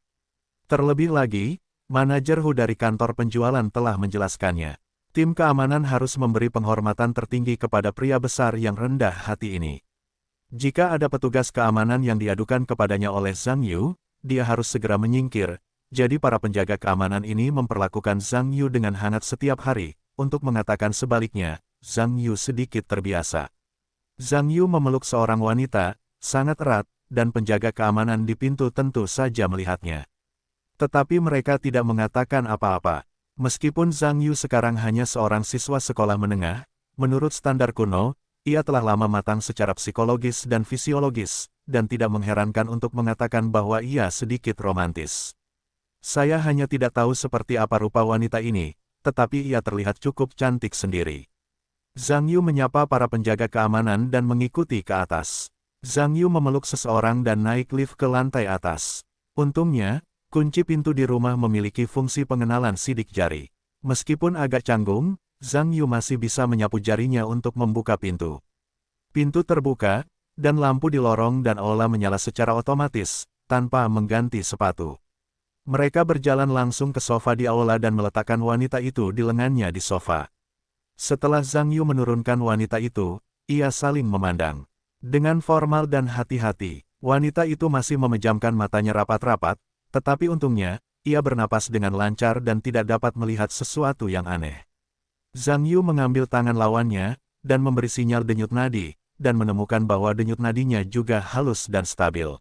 Terlebih lagi, manajer Hu dari kantor penjualan telah menjelaskannya. Tim keamanan harus memberi penghormatan tertinggi kepada pria besar yang rendah hati ini. Jika ada petugas keamanan yang diadukan kepadanya oleh Zhang Yu, dia harus segera menyingkir. Jadi para penjaga keamanan ini memperlakukan Zhang Yu dengan hangat setiap hari. Untuk mengatakan sebaliknya, Zhang Yu sedikit terbiasa. Zhang Yu memeluk seorang wanita, sangat erat, dan penjaga keamanan di pintu tentu saja melihatnya. Tetapi mereka tidak mengatakan apa-apa. Meskipun Zhang Yu sekarang hanya seorang siswa sekolah menengah, menurut standar kuno, ia telah lama matang secara psikologis dan fisiologis, dan tidak mengherankan untuk mengatakan bahwa ia sedikit romantis. Saya hanya tidak tahu seperti apa rupa wanita ini, tetapi ia terlihat cukup cantik sendiri. Zhang Yu menyapa para penjaga keamanan dan mengikuti ke atas. Zhang Yu memeluk seseorang dan naik lift ke lantai atas. Untungnya, kunci pintu di rumah memiliki fungsi pengenalan sidik jari. Meskipun agak canggung, Zhang Yu masih bisa menyapu jarinya untuk membuka pintu. Pintu terbuka, dan lampu di lorong dan aula menyala secara otomatis, tanpa mengganti sepatu. Mereka berjalan langsung ke sofa di aula dan meletakkan wanita itu di lengannya di sofa. Setelah Zhang Yu menurunkan wanita itu, ia saling memandang. Dengan formal dan hati-hati, wanita itu masih memejamkan matanya rapat-rapat, tetapi untungnya, ia bernapas dengan lancar dan tidak dapat melihat sesuatu yang aneh. Zhang Yu mengambil tangan lawannya, dan memberi sinyal denyut nadi, dan menemukan bahwa denyut nadinya juga halus dan stabil.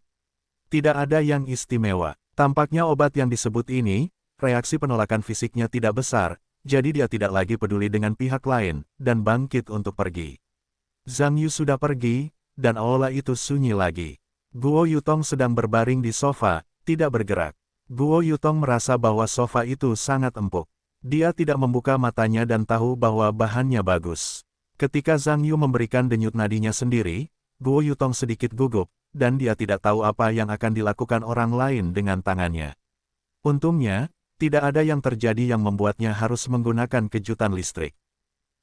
Tidak ada yang istimewa. Tampaknya obat yang disebut ini, reaksi penolakan fisiknya tidak besar, jadi dia tidak lagi peduli dengan pihak lain, dan bangkit untuk pergi. Zhang Yu sudah pergi, dan aula itu sunyi lagi. Guo Yutong sedang berbaring di sofa, tidak bergerak. Guo Yutong merasa bahwa sofa itu sangat empuk. Dia tidak membuka matanya dan tahu bahwa bahannya bagus. Ketika Zhang Yu memberikan denyut nadinya sendiri, Guo Yutong sedikit gugup, dan dia tidak tahu apa yang akan dilakukan orang lain dengan tangannya. Untungnya, tidak ada yang terjadi yang membuatnya harus menggunakan kejutan listrik.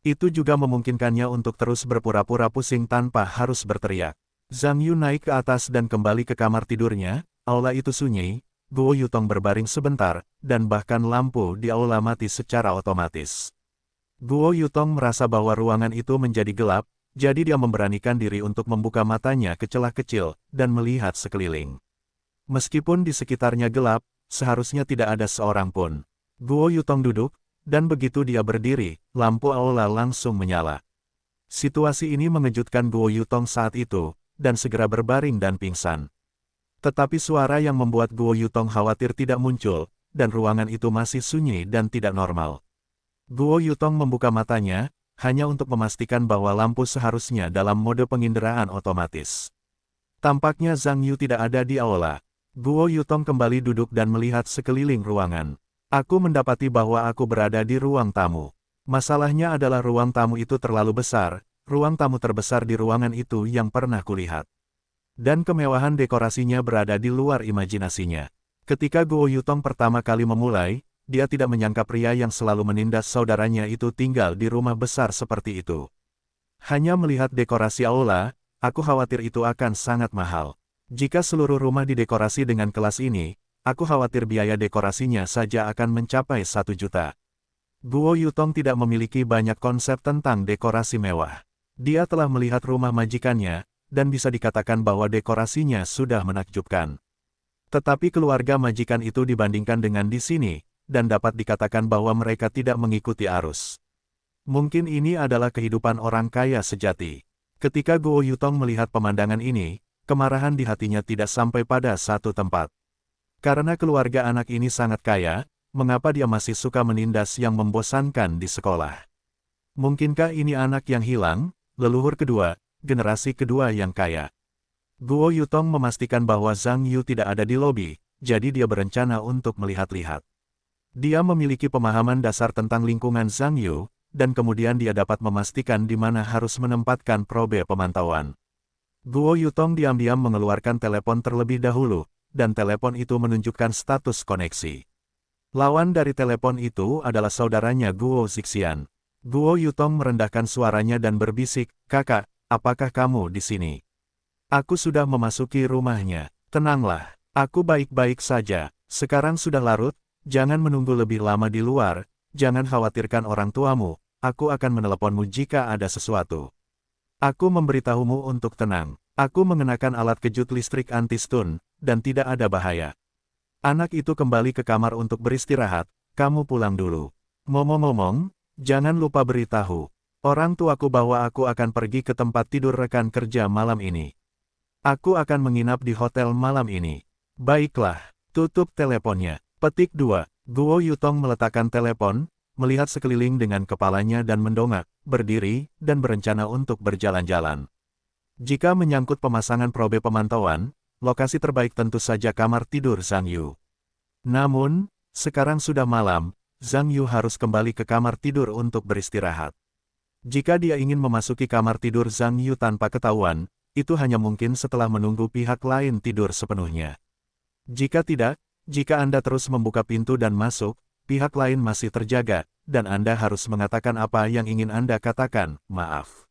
Itu juga memungkinkannya untuk terus berpura-pura pusing tanpa harus berteriak. Zhang Yu naik ke atas dan kembali ke kamar tidurnya, aula itu sunyi. Guo Yutong berbaring sebentar, dan bahkan lampu di aula mati secara otomatis. Guo Yutong merasa bahwa ruangan itu menjadi gelap, jadi dia memberanikan diri untuk membuka matanya ke celah kecil, dan melihat sekeliling. Meskipun di sekitarnya gelap, seharusnya tidak ada seorang pun. Guo Yutong duduk, dan begitu dia berdiri, lampu aula langsung menyala. Situasi ini mengejutkan Guo Yutong saat itu, dan segera berbaring dan pingsan. Tetapi suara yang membuat Guo Yutong khawatir tidak muncul, dan ruangan itu masih sunyi dan tidak normal. Guo Yutong membuka matanya, hanya untuk memastikan bahwa lampu seharusnya dalam mode penginderaan otomatis. Tampaknya Zhang Yu tidak ada di aula. Guo Yutong kembali duduk dan melihat sekeliling ruangan. Aku mendapati bahwa aku berada di ruang tamu. Masalahnya adalah ruang tamu itu terlalu besar, ruang tamu terbesar di ruangan itu yang pernah kulihat. Dan kemewahan dekorasinya berada di luar imajinasinya. Ketika Guo Yutong pertama kali memulai, dia tidak menyangka pria yang selalu menindas saudaranya itu tinggal di rumah besar seperti itu. Hanya melihat dekorasi aula, aku khawatir itu akan sangat mahal. Jika seluruh rumah didekorasi dengan kelas ini, aku khawatir biaya dekorasinya saja akan mencapai 1 juta. Guo Yutong tidak memiliki banyak konsep tentang dekorasi mewah. Dia telah melihat rumah majikannya, dan bisa dikatakan bahwa dekorasinya sudah menakjubkan. Tetapi keluarga majikan itu dibandingkan dengan di sini, dan dapat dikatakan bahwa mereka tidak mengikuti arus. Mungkin ini adalah kehidupan orang kaya sejati. Ketika Guo Yutong melihat pemandangan ini, kemarahan di hatinya tidak sampai pada satu tempat. Karena keluarga anak ini sangat kaya, mengapa dia masih suka menindas yang membosankan di sekolah? Mungkinkah ini anak yang hilang, leluhur kedua, generasi kedua yang kaya? Guo Yutong memastikan bahwa Zhang Yu tidak ada di lobi, jadi dia berencana untuk melihat-lihat. Dia memiliki pemahaman dasar tentang lingkungan Zhang Yu, dan kemudian dia dapat memastikan di mana harus menempatkan probe pemantauan. Guo Yutong diam-diam mengeluarkan telepon terlebih dahulu, dan telepon itu menunjukkan status koneksi. Lawan dari telepon itu adalah saudaranya Guo Zixian. Guo Yutong merendahkan suaranya dan berbisik, "Kakak, apakah kamu di sini? Aku sudah memasuki rumahnya. Tenanglah, aku baik-baik saja. Sekarang sudah larut, jangan menunggu lebih lama di luar, jangan khawatirkan orang tuamu, aku akan meneleponmu jika ada sesuatu. Aku memberitahumu untuk tenang. Aku mengenakan alat kejut listrik anti-stun, dan tidak ada bahaya." Anak itu kembali ke kamar untuk beristirahat, "Kamu pulang dulu. Ngomong-ngomong, jangan lupa beritahu orang tuaku bahwa aku akan pergi ke tempat tidur rekan kerja malam ini. Aku akan menginap di hotel malam ini." "Baiklah." Tutup teleponnya. Petik 2. Guo Yutong meletakkan telepon, melihat sekeliling dengan kepalanya dan mendongak, berdiri, dan berencana untuk berjalan-jalan. Jika menyangkut pemasangan probe pemantauan, lokasi terbaik tentu saja kamar tidur Zhang Yu. Namun, sekarang sudah malam, Zhang Yu harus kembali ke kamar tidur untuk beristirahat. Jika dia ingin memasuki kamar tidur Zhang Yu tanpa ketahuan, itu hanya mungkin setelah menunggu pihak lain tidur sepenuhnya. Jika tidak, jika Anda terus membuka pintu dan masuk, pihak lain masih terjaga, dan Anda harus mengatakan apa yang ingin Anda katakan, "Maaf.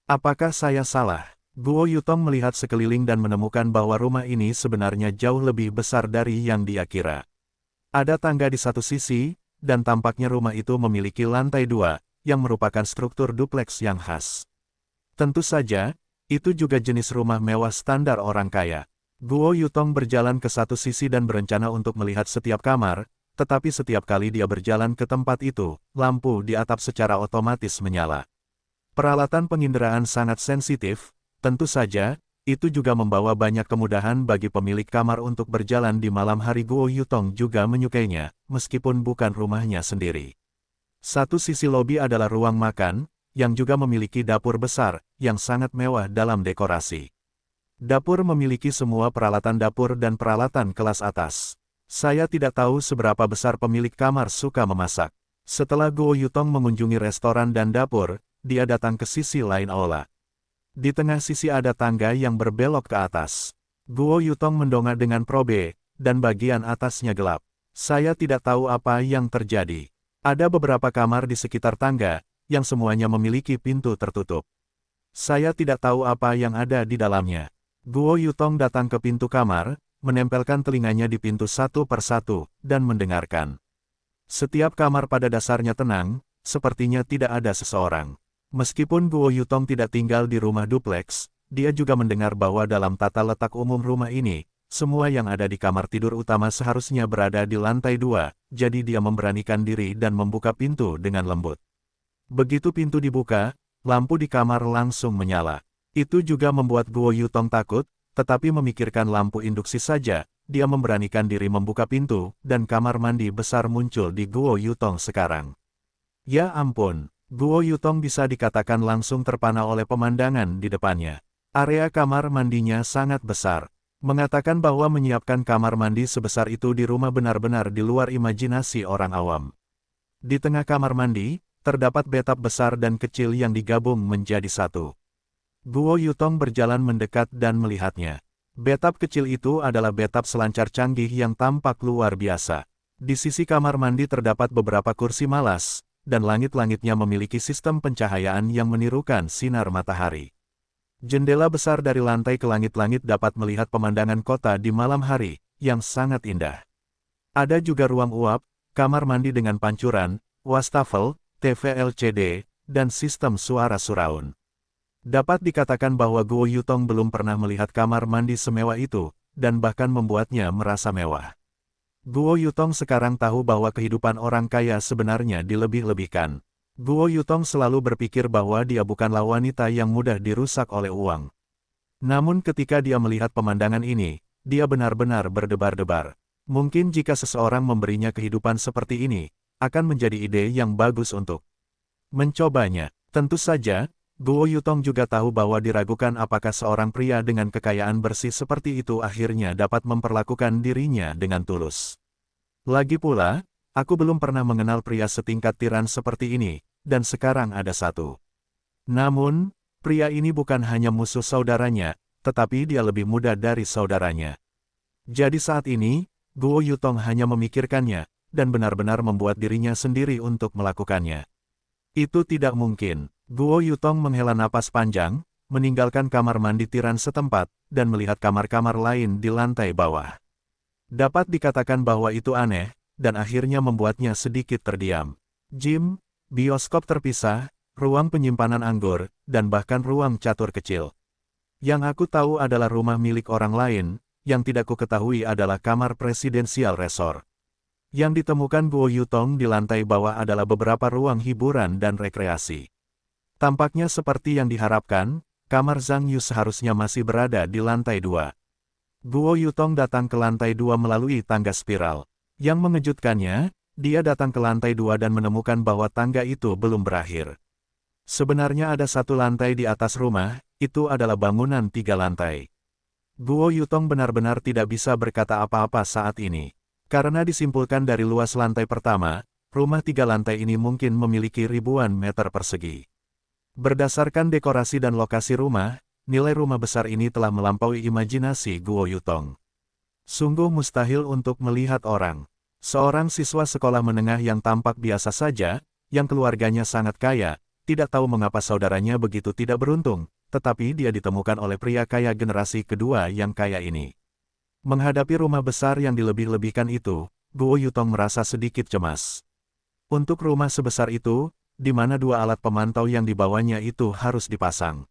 Apakah saya salah?" Guo Yutong melihat sekeliling dan menemukan bahwa rumah ini sebenarnya jauh lebih besar dari yang dia kira. Ada tangga di satu sisi, dan tampaknya rumah itu memiliki lantai 2, yang merupakan struktur dupleks yang khas. Tentu saja, itu juga jenis rumah mewah standar orang kaya. Guo Yutong berjalan ke satu sisi dan berencana untuk melihat setiap kamar, tetapi setiap kali dia berjalan ke tempat itu, lampu di atap secara otomatis menyala. Peralatan penginderaan sangat sensitif. Tentu saja, itu juga membawa banyak kemudahan bagi pemilik kamar untuk berjalan di malam hari. Guo Yutong juga menyukainya, meskipun bukan rumahnya sendiri. Satu sisi lobi adalah ruang makan, yang juga memiliki dapur besar, yang sangat mewah dalam dekorasi. Dapur memiliki semua peralatan dapur dan peralatan kelas atas. Saya tidak tahu seberapa besar pemilik kamar suka memasak. Setelah Guo Yutong mengunjungi restoran dan dapur, dia datang ke sisi lain aula. Di tengah sisi ada tangga yang berbelok ke atas. Guo Yutong mendongak dengan probe, dan bagian atasnya gelap. Saya tidak tahu apa yang terjadi. Ada beberapa kamar di sekitar tangga, yang semuanya memiliki pintu tertutup. Saya tidak tahu apa yang ada di dalamnya. Guo Yutong datang ke pintu kamar, menempelkan telinganya di pintu satu persatu, dan mendengarkan. Setiap kamar pada dasarnya tenang, sepertinya tidak ada seseorang. Meskipun Guo Yutong tidak tinggal di rumah dupleks, dia juga mendengar bahwa dalam tata letak umum rumah ini, semua yang ada di kamar tidur utama seharusnya berada di lantai 2, jadi dia memberanikan diri dan membuka pintu dengan lembut. Begitu pintu dibuka, lampu di kamar langsung menyala. Itu juga membuat Guo Yutong takut, tetapi memikirkan lampu induksi saja, dia memberanikan diri membuka pintu, dan kamar mandi besar muncul di Guo Yutong sekarang. Ya ampun! Guo Yutong bisa dikatakan langsung terpana oleh pemandangan di depannya. Area kamar mandinya sangat besar. Mengatakan bahwa menyiapkan kamar mandi sebesar itu di rumah benar-benar di luar imajinasi orang awam. Di tengah kamar mandi, terdapat bathtub besar dan kecil yang digabung menjadi satu. Guo Yutong berjalan mendekat dan melihatnya. Bathtub kecil itu adalah bathtub selancar canggih yang tampak luar biasa. Di sisi kamar mandi terdapat beberapa kursi malas, dan langit-langitnya memiliki sistem pencahayaan yang menirukan sinar matahari. Jendela besar dari lantai ke langit-langit dapat melihat pemandangan kota di malam hari, yang sangat indah. Ada juga ruang uap, kamar mandi dengan pancuran, wastafel, TV LCD, dan sistem suara surround. Dapat dikatakan bahwa Guo Yutong belum pernah melihat kamar mandi semewah itu, dan bahkan membuatnya merasa mewah. Guo Yutong sekarang tahu bahwa kehidupan orang kaya sebenarnya dilebih-lebihkan. Guo Yutong selalu berpikir bahwa dia bukanlah wanita yang mudah dirusak oleh uang. Namun ketika dia melihat pemandangan ini, dia benar-benar berdebar-debar. Mungkin jika seseorang memberinya kehidupan seperti ini, akan menjadi ide yang bagus untuk mencobanya. Tentu saja, Guo Yutong juga tahu bahwa diragukan apakah seorang pria dengan kekayaan bersih seperti itu akhirnya dapat memperlakukan dirinya dengan tulus. Lagi pula, aku belum pernah mengenal pria setingkat tiran seperti ini, dan sekarang ada satu. Namun, pria ini bukan hanya musuh saudaranya, tetapi dia lebih muda dari saudaranya. Jadi saat ini, Guo Yutong hanya memikirkannya, dan benar-benar membuat dirinya sendiri untuk melakukannya. Itu tidak mungkin. Guo Yutong menghela napas panjang, meninggalkan kamar mandi tiran setempat, dan melihat kamar-kamar lain di lantai bawah. Dapat dikatakan bahwa itu aneh, dan akhirnya membuatnya sedikit terdiam. Gym, bioskop terpisah, ruang penyimpanan anggur, dan bahkan ruang catur kecil. Yang aku tahu adalah rumah milik orang lain, yang tidak ku ketahui adalah kamar presidensial resort. Yang ditemukan Guo Yutong di lantai bawah adalah beberapa ruang hiburan dan rekreasi. Tampaknya seperti yang diharapkan, kamar Zhang Yu seharusnya masih berada di lantai 2. Guo Yutong datang ke lantai 2 melalui tangga spiral. Yang mengejutkannya, dia datang ke lantai 2 dan menemukan bahwa tangga itu belum berakhir. Sebenarnya ada satu lantai di atas rumah, itu adalah bangunan 3 lantai. Guo Yutong benar-benar tidak bisa berkata apa-apa saat ini. Karena disimpulkan dari luas lantai pertama, rumah 3 lantai ini mungkin memiliki ribuan meter persegi. Berdasarkan dekorasi dan lokasi rumah, nilai rumah besar ini telah melampaui imajinasi Guo Yutong. Sungguh mustahil untuk melihat orang. Seorang siswa sekolah menengah yang tampak biasa saja, yang keluarganya sangat kaya, tidak tahu mengapa saudaranya begitu tidak beruntung, tetapi dia ditemukan oleh pria kaya generasi kedua yang kaya ini. Menghadapi rumah besar yang dilebih-lebihkan itu, Guo Yutong merasa sedikit cemas. Untuk rumah sebesar itu, di mana 2 alat pemantau yang dibawanya itu harus dipasang.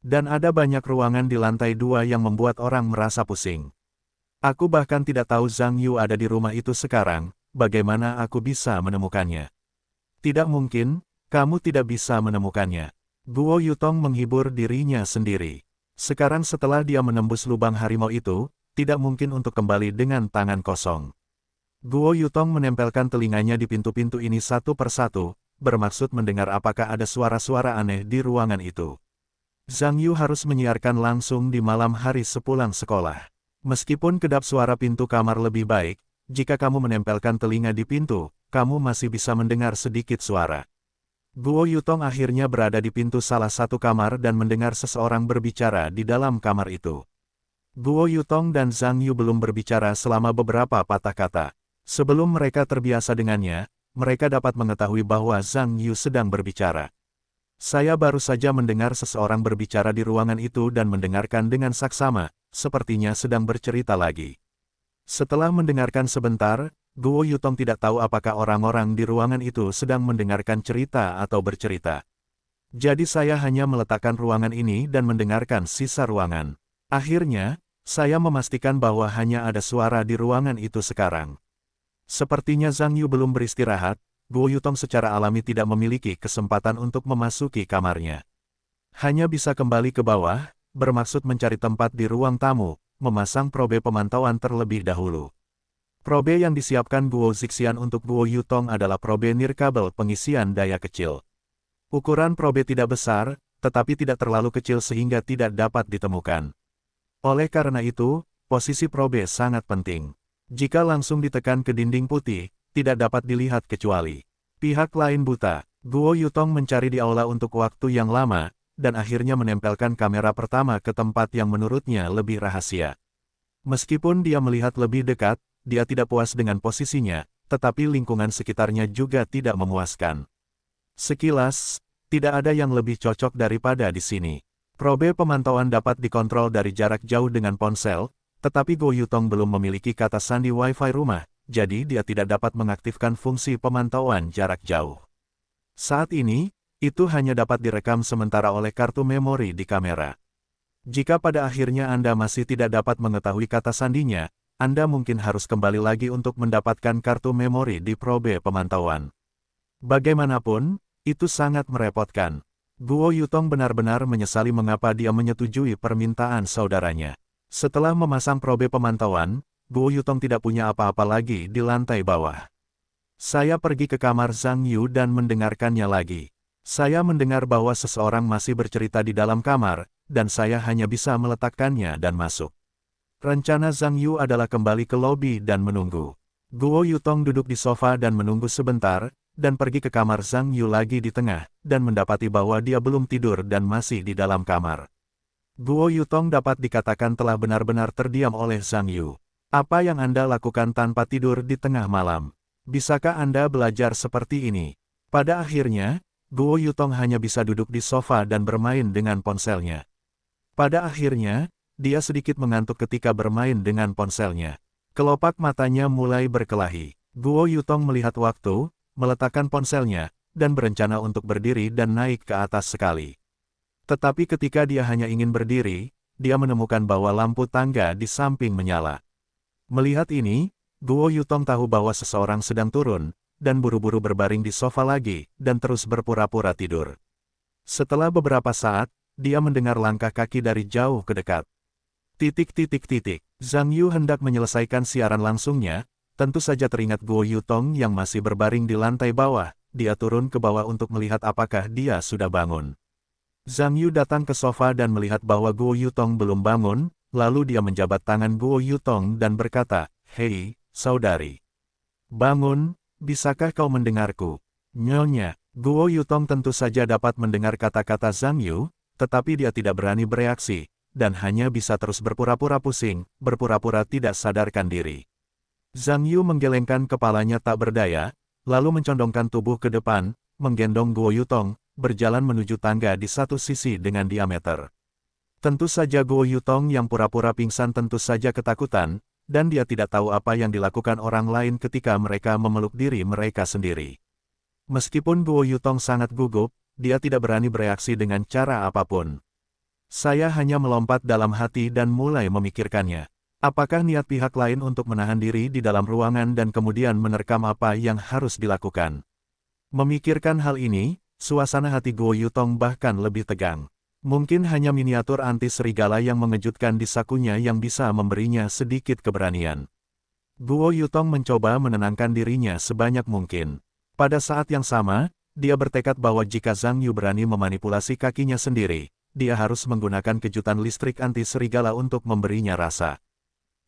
Dan ada banyak ruangan di lantai 2 yang membuat orang merasa pusing. Aku bahkan tidak tahu Zhang Yu ada di rumah itu sekarang, bagaimana aku bisa menemukannya? Tidak mungkin, kamu tidak bisa menemukannya. Guo Yutong menghibur dirinya sendiri. Sekarang setelah dia menembus lubang harimau itu, tidak mungkin untuk kembali dengan tangan kosong. Guo Yutong menempelkan telinganya di pintu-pintu ini satu persatu, bermaksud mendengar apakah ada suara-suara aneh di ruangan itu. Zhang Yu harus menyiarkan langsung di malam hari sepulang sekolah. Meskipun kedap suara pintu kamar lebih baik, jika kamu menempelkan telinga di pintu, kamu masih bisa mendengar sedikit suara. Guo Yutong akhirnya berada di pintu salah satu kamar dan mendengar seseorang berbicara di dalam kamar itu. Guo Yutong dan Zhang Yu belum berbicara selama beberapa patah kata. Sebelum mereka terbiasa dengannya, mereka dapat mengetahui bahwa Zhang Yu sedang berbicara. Saya baru saja mendengar seseorang berbicara di ruangan itu dan mendengarkan dengan saksama, sepertinya sedang bercerita lagi. Setelah mendengarkan sebentar, Guo Yutong tidak tahu apakah orang-orang di ruangan itu sedang mendengarkan cerita atau bercerita. Jadi saya hanya meletakkan ruangan ini dan mendengarkan sisa ruangan. Akhirnya, saya memastikan bahwa hanya ada suara di ruangan itu sekarang. Sepertinya Zhang Yu belum beristirahat, Guo Yutong secara alami tidak memiliki kesempatan untuk memasuki kamarnya. Hanya bisa kembali ke bawah, bermaksud mencari tempat di ruang tamu, memasang probe pemantauan terlebih dahulu. Probe yang disiapkan Guo Zixian untuk Guo Yutong adalah probe nirkabel pengisian daya kecil. Ukuran probe tidak besar, tetapi tidak terlalu kecil sehingga tidak dapat ditemukan. Oleh karena itu, posisi probe sangat penting. Jika langsung ditekan ke dinding putih, tidak dapat dilihat kecuali pihak lain buta. Guo Yutong mencari di aula untuk waktu yang lama, dan akhirnya menempelkan kamera pertama ke tempat yang menurutnya lebih rahasia. Meskipun dia melihat lebih dekat, dia tidak puas dengan posisinya, tetapi lingkungan sekitarnya juga tidak memuaskan. Sekilas, tidak ada yang lebih cocok daripada di sini. Probe pemantauan dapat dikontrol dari jarak jauh dengan ponsel, tetapi Guo Yutong belum memiliki kata sandi Wi-Fi rumah, jadi dia tidak dapat mengaktifkan fungsi pemantauan jarak jauh. Saat ini, itu hanya dapat direkam sementara oleh kartu memori di kamera. Jika pada akhirnya Anda masih tidak dapat mengetahui kata sandinya, Anda mungkin harus kembali lagi untuk mendapatkan kartu memori di probe pemantauan. Bagaimanapun, itu sangat merepotkan. Guo Yutong benar-benar menyesali mengapa dia menyetujui permintaan saudaranya. Setelah memasang probe pemantauan, Guo Yutong tidak punya apa-apa lagi di lantai bawah. Saya pergi ke kamar Zhang Yu dan mendengarkannya lagi. Saya mendengar bahwa seseorang masih bercerita di dalam kamar, dan saya hanya bisa meletakkannya dan masuk. Rencana Zhang Yu adalah kembali ke lobi dan menunggu. Guo Yutong duduk di sofa dan menunggu sebentar, dan pergi ke kamar Zhang Yu lagi di tengah, dan mendapati bahwa dia belum tidur dan masih di dalam kamar. Guo Yutong dapat dikatakan telah benar-benar terdiam oleh Zhang Yu. Apa yang Anda lakukan tanpa tidur di tengah malam? Bisakah Anda belajar seperti ini? Pada akhirnya, Guo Yutong hanya bisa duduk di sofa dan bermain dengan ponselnya. Pada akhirnya, dia sedikit mengantuk ketika bermain dengan ponselnya. Kelopak matanya mulai berkelahi. Guo Yutong melihat waktu, meletakkan ponselnya, dan berencana untuk berdiri dan naik ke atas sekali. Tetapi ketika dia hanya ingin berdiri, dia menemukan bahwa lampu tangga di samping menyala. Melihat ini, Guo Yutong tahu bahwa seseorang sedang turun, dan buru-buru berbaring di sofa lagi, dan terus berpura-pura tidur. Setelah beberapa saat, dia mendengar langkah kaki dari jauh ke dekat. Zhang Yu hendak menyelesaikan siaran langsungnya, tentu saja teringat Guo Yutong yang masih berbaring di lantai bawah, dia turun ke bawah untuk melihat apakah dia sudah bangun. Zhang Yu datang ke sofa dan melihat bahwa Guo Yutong belum bangun, lalu dia menjabat tangan Guo Yutong dan berkata, "Hei, saudari. Bangun, bisakah kau mendengarku?" Nyonya, Guo Yutong tentu saja dapat mendengar kata-kata Zhang Yu, tetapi dia tidak berani bereaksi, dan hanya bisa terus berpura-pura pusing, berpura-pura tidak sadarkan diri. Zhang Yu menggelengkan kepalanya tak berdaya, lalu mencondongkan tubuh ke depan, menggendong Guo Yutong, berjalan menuju tangga di satu sisi dengan diameter. Tentu saja Guo Yutong yang pura-pura pingsan tentu saja ketakutan, dan dia tidak tahu apa yang dilakukan orang lain ketika mereka memeluk diri mereka sendiri. Meskipun Guo Yutong sangat gugup, dia tidak berani bereaksi dengan cara apapun. Saya hanya melompat dalam hati dan mulai memikirkannya. Apakah niat pihak lain untuk menahan diri di dalam ruangan dan kemudian menerkam apa yang harus dilakukan? Memikirkan hal ini, suasana hati Guo Yutong bahkan lebih tegang. Mungkin hanya miniatur anti serigala yang mengejutkan di sakunya yang bisa memberinya sedikit keberanian. Guo Yutong mencoba menenangkan dirinya sebanyak mungkin. Pada saat yang sama, dia bertekad bahwa jika Zhang Yu berani memanipulasi kakinya sendiri, dia harus menggunakan kejutan listrik anti serigala untuk memberinya rasa.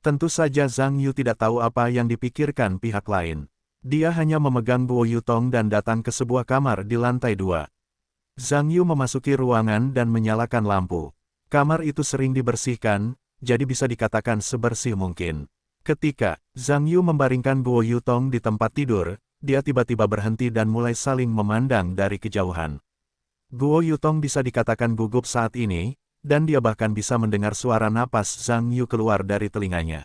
Tentu saja Zhang Yu tidak tahu apa yang dipikirkan pihak lain. Dia hanya memegang Guo Yutong dan datang ke sebuah kamar di lantai 2. Zhang Yu memasuki ruangan dan menyalakan lampu. Kamar itu sering dibersihkan, jadi bisa dikatakan sebersih mungkin. Ketika Zhang Yu membaringkan Guo Yutong di tempat tidur, dia tiba-tiba berhenti dan mulai saling memandang dari kejauhan. Guo Yutong bisa dikatakan gugup saat ini, dan dia bahkan bisa mendengar suara napas Zhang Yu keluar dari telinganya.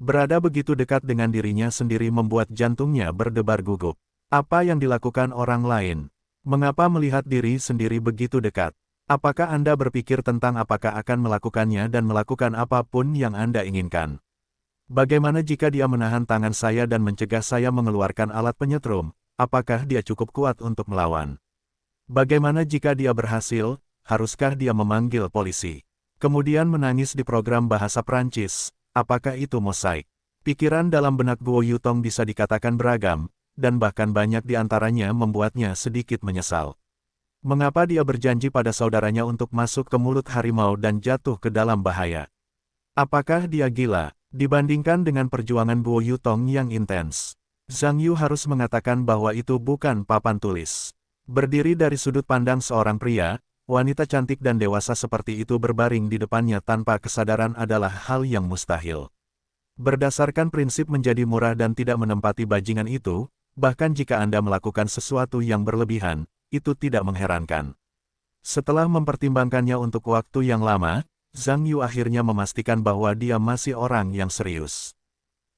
Berada begitu dekat dengan dirinya sendiri membuat jantungnya berdebar gugup. Apa yang dilakukan orang lain? Mengapa melihat diri sendiri begitu dekat? Apakah Anda berpikir tentang apakah akan melakukannya dan melakukan apapun yang Anda inginkan? Bagaimana jika dia menahan tangan saya dan mencegah saya mengeluarkan alat penyetrum? Apakah dia cukup kuat untuk melawan? Bagaimana jika dia berhasil? Haruskah dia memanggil polisi? Kemudian menangis di program bahasa Prancis, apakah itu mosaik? Pikiran dalam benak Guo Yutong bisa dikatakan beragam, dan bahkan banyak di antaranya membuatnya sedikit menyesal. Mengapa dia berjanji pada saudaranya untuk masuk ke mulut harimau dan jatuh ke dalam bahaya? Apakah dia gila, dibandingkan dengan perjuangan Guo Yutong yang intens? Zhang Yu harus mengatakan bahwa itu bukan papan tulis. Berdiri dari sudut pandang seorang pria, wanita cantik dan dewasa seperti itu berbaring di depannya tanpa kesadaran adalah hal yang mustahil. Berdasarkan prinsip menjadi murah dan tidak menempati bajingan itu, bahkan jika Anda melakukan sesuatu yang berlebihan, itu tidak mengherankan. Setelah mempertimbangkannya untuk waktu yang lama, Zhang Yu akhirnya memastikan bahwa dia masih orang yang serius.